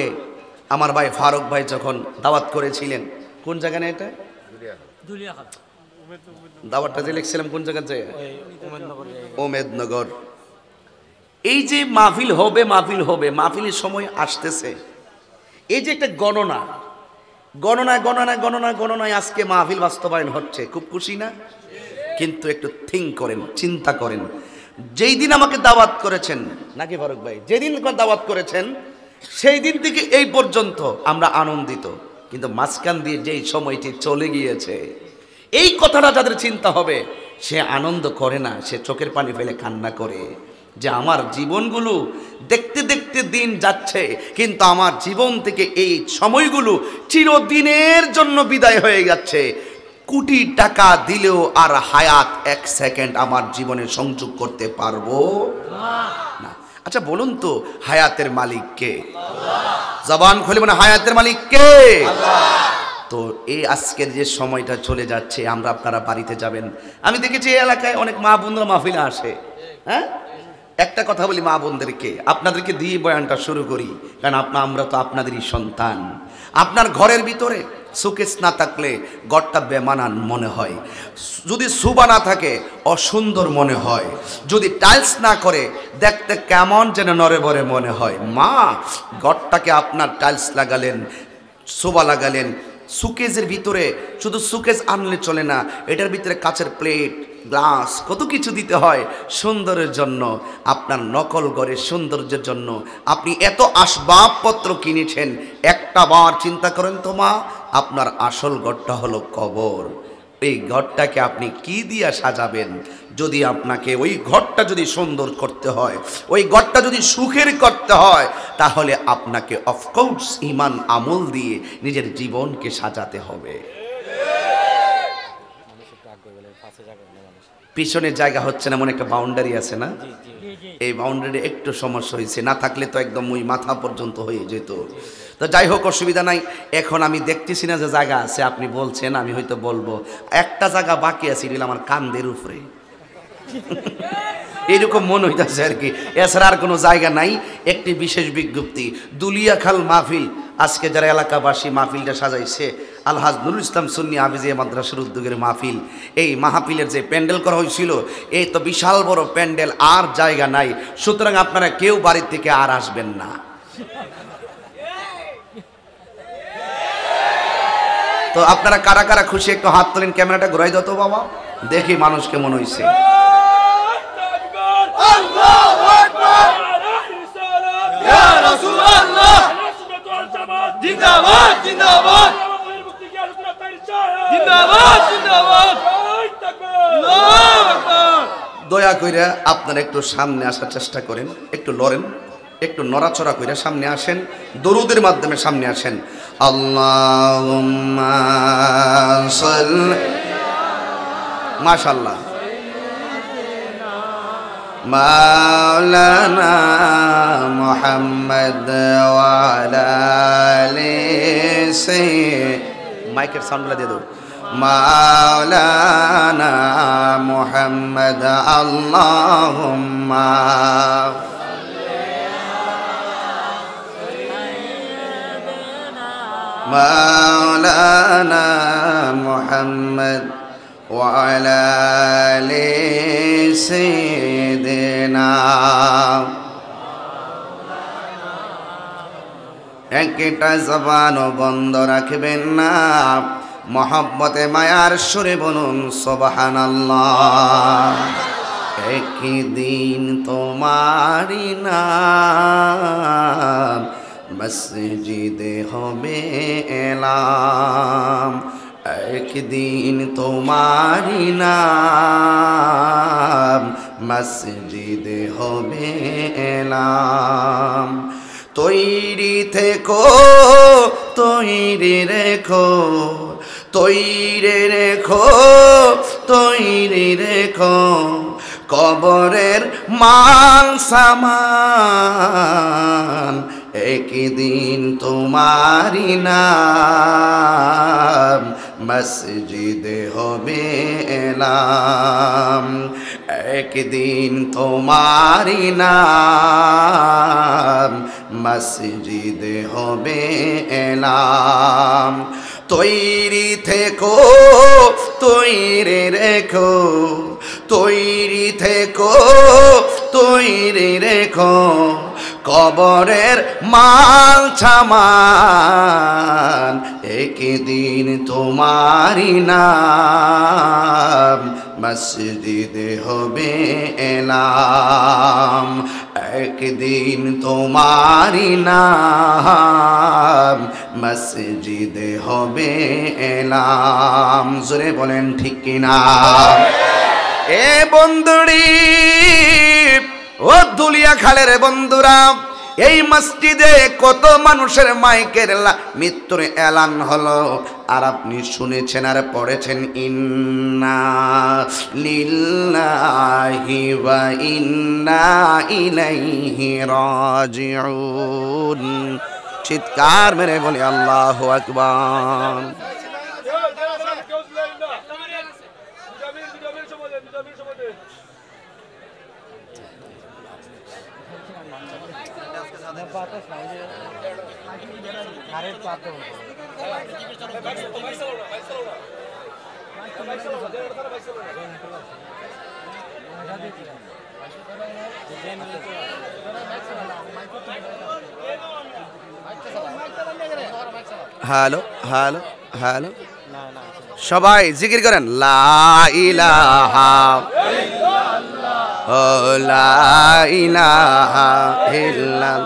আমার ভাই ফারুক ভাই যখন দাওয়াত করেছিলেন, কোন জায়গায় এটা দাওয়াতটা যে লিখছিলাম কোন জায়গাতে, ওমেদনগর। এই যে মাহফিল হবে, মাহফিলের সময় আসতেছে, এই যে একটা গণনায় আজকে মাহফিল বাস্তবায়ন হচ্ছে, খুব খুশি না? কিন্তু একটু থিঙ্ক করেন, চিন্তা করেন, যেই দিন আমাকে দাওয়াত করেছেন, নাকি ফারুক ভাই, যেদিন দাওয়াত করেছেন সেই দিন থেকে এই পর্যন্ত আমরা আনন্দিত। কিন্তু মাঝখান দিয়ে যেই সময়টি চলে গিয়েছে, এই কথাটা যাদের চিন্তা হবে, সে আনন্দ করে না, সে চোখের পানি ফেলে কান্না করে যে আমার জীবনগুলো দেখতে দেখতে দিন যাচ্ছে, কিন্তু আমার জীবন থেকে এই সময়গুলো চিরদিনের জন্য বিদায় হয়ে যাচ্ছে। কোটি টাকা দিলেও আর হায়াত 1 সেকেন্ড আমার জীবনে সংযোগ করতে পারবো না। আচ্ছা বলুন তো, হায়াতের মালিক কে? জবান খুলে বলেন, হায়াতের মালিক কে? তো এই আজকের যে সময়টা চলে যাচ্ছে, আমরা আপনারা বাড়িতে যাবেন। আমি দেখেছি এই এলাকায় অনেক মা বোনরা মাহফিলে আসে। হ্যাঁ, একটা কথা বলি মা বোনদেরকে, আপনাদেরকে দিয়ে বয়ানটা শুরু করি, কারণ আমরা তো আপনাদেরই সন্তান। আপনার ঘরের ভিতরে শোকেস না থাকলে ঘরটা বেমানান মনে হয়, যদি সুবা না থাকে অসুন্দর মনে হয়, যদি টাইলস না করে দেখতে কেমন যেন নড়ে বড়ে মনে হয়। মা, ঘরটাকে আপনার টাইলস লাগালেন, সোবা লাগালেন, সুকেজের ভিতরে শুধু সুকেজ আনলে চলে না, এটার ভিতরে কাচের প্লেট, গ্লাস, কত কিছু দিতে হয় সুন্দরের জন্য। আপনার নকল ঘরের সৌন্দর্যের জন্য আপনি এত আসবাবপত্র কিনেছেন, একটা বার চিন্তা করেন তো মা, আপনার আসল ঘরটা হলো কবর। এই ঘরটাকে আপনি কি দিয়ে সাজাবেন? যদি আপনাকে ওই ঘরটা যদি সুন্দর করতে হয়, ওই ঘরটা যদি সুখের করতে হয়, তাহলে আপনাকে অফকোর্স ঈমান আমল দিয়ে নিজের জীবনকে সাজাতে হবে। পিছনে জায়গা হচ্ছে না, মনে একটা বাউন্ডারি আছে না, এই বাউন্ডারি একটু সমস্যা হয়েছে, না থাকলে তো একদম ওই মাথা পর্যন্ত হয়ে যেত। তো যাই হোক, অসুবিধা নাই। এখন আমি দেখতেছি না যে জায়গা আছে, আপনি বলছেন, আমি হয়তো বলবো একটা জায়গা বাকি আছে, এটা আমার কান্দের উপরে। এরকম মনে হইতেছে আর কি, এছাড়া আর কোনো জায়গা নাই। একটি বিশেষ বিজ্ঞপ্তি, দুলিয়াখাল মাহফিল, আজকে যারা এলাকাবাসী মাহফিলটা সাজাইছে আলহাজ নুরুল ইসলাম সুন্নি হাফিজিয়া মাদ্রাসার উদ্যোগের মাহফিল। এই মাহফিলের যে প্যান্ডেল করা হয়েছিল, এই তো বিশাল বড় প্যান্ডেল, আর জায়গা নাই। সুতরাং আপনারা কেউ বাড়ির থেকে আর আসবেন না। তো আপনারা কারা কারা খুশি একটু হাত তোলেন, ক্যামেরাটা ঘুরাই দাও তো বাবা, দেখি মানুষ কেমন হয়েছে। দয়া কইরা আপনারা একটু সামনে আসার চেষ্টা করেন, একটু লড়েন, একটু নড়াচড়া কইরা সামনে আসেন, দরুদের মাধ্যমে সামনে আসেন। আল্লাহুম্মা সাল্লি, মাশাআল্লাহ, মাওলানা মুহাম্মদ ওয়া আলা আলিহি, মাইকের সাউন্ডটা দিয়ে দাও। মাওলানা মুহাম্মদ আল্লাহুম্মা মাওলানা মুহাম্মদ ওয়া আলা আলিহি সাইয়্যিদিনা। একটা জবানও বন্ধ রাখবেন না, মহব্বতে মায়ার সুরে বলুন সুবহানাল্লাহ। একদিন তোমারি নাম মসজিদে হবে এলাম, একদিন তোমারি নাম মসজিদে হবে এলাম। তৈরি থেকো, তৈরি রেখো, তৈরি রেখো, তৈরি রেখো, কবরের মাল সামান, একদিন তোমারি নাম মসজিদে হবে এলাম, একদিন তোমারি নাম মসজিদে হবে এলাম। তৈরি থেকো, তৈরি রেখো, তৈরি থেকো, তৈরি রেখো, কবরের মাল সামান, একদিন তোমারি নাম মসজিদে হবে এলাম, একদিন তোমারি নাম মসজিদে হবে এলাম। জোরে বলেন ঠিক কিনা? এ বন্ধুরি, ও দুলিয়া খালের বন্ধুরা, এই মসজিদে কত মানুষের মাইকের মৃত্যুর এলান হলো, আর আপনি শুনেছেন আর পড়েছেন ইন্না লিল্লাহি ওয়া ইন্না ইলাইহি রাজিউন। চিৎকার মেরে বলি আল্লাহু আকবার। হ্যালো হ্যালো হ্যালো, সবাই জিকির করেন লা ইলাহা ইল্লাল্লাহ, লা ইলাহা ইল্লাল্লাহ।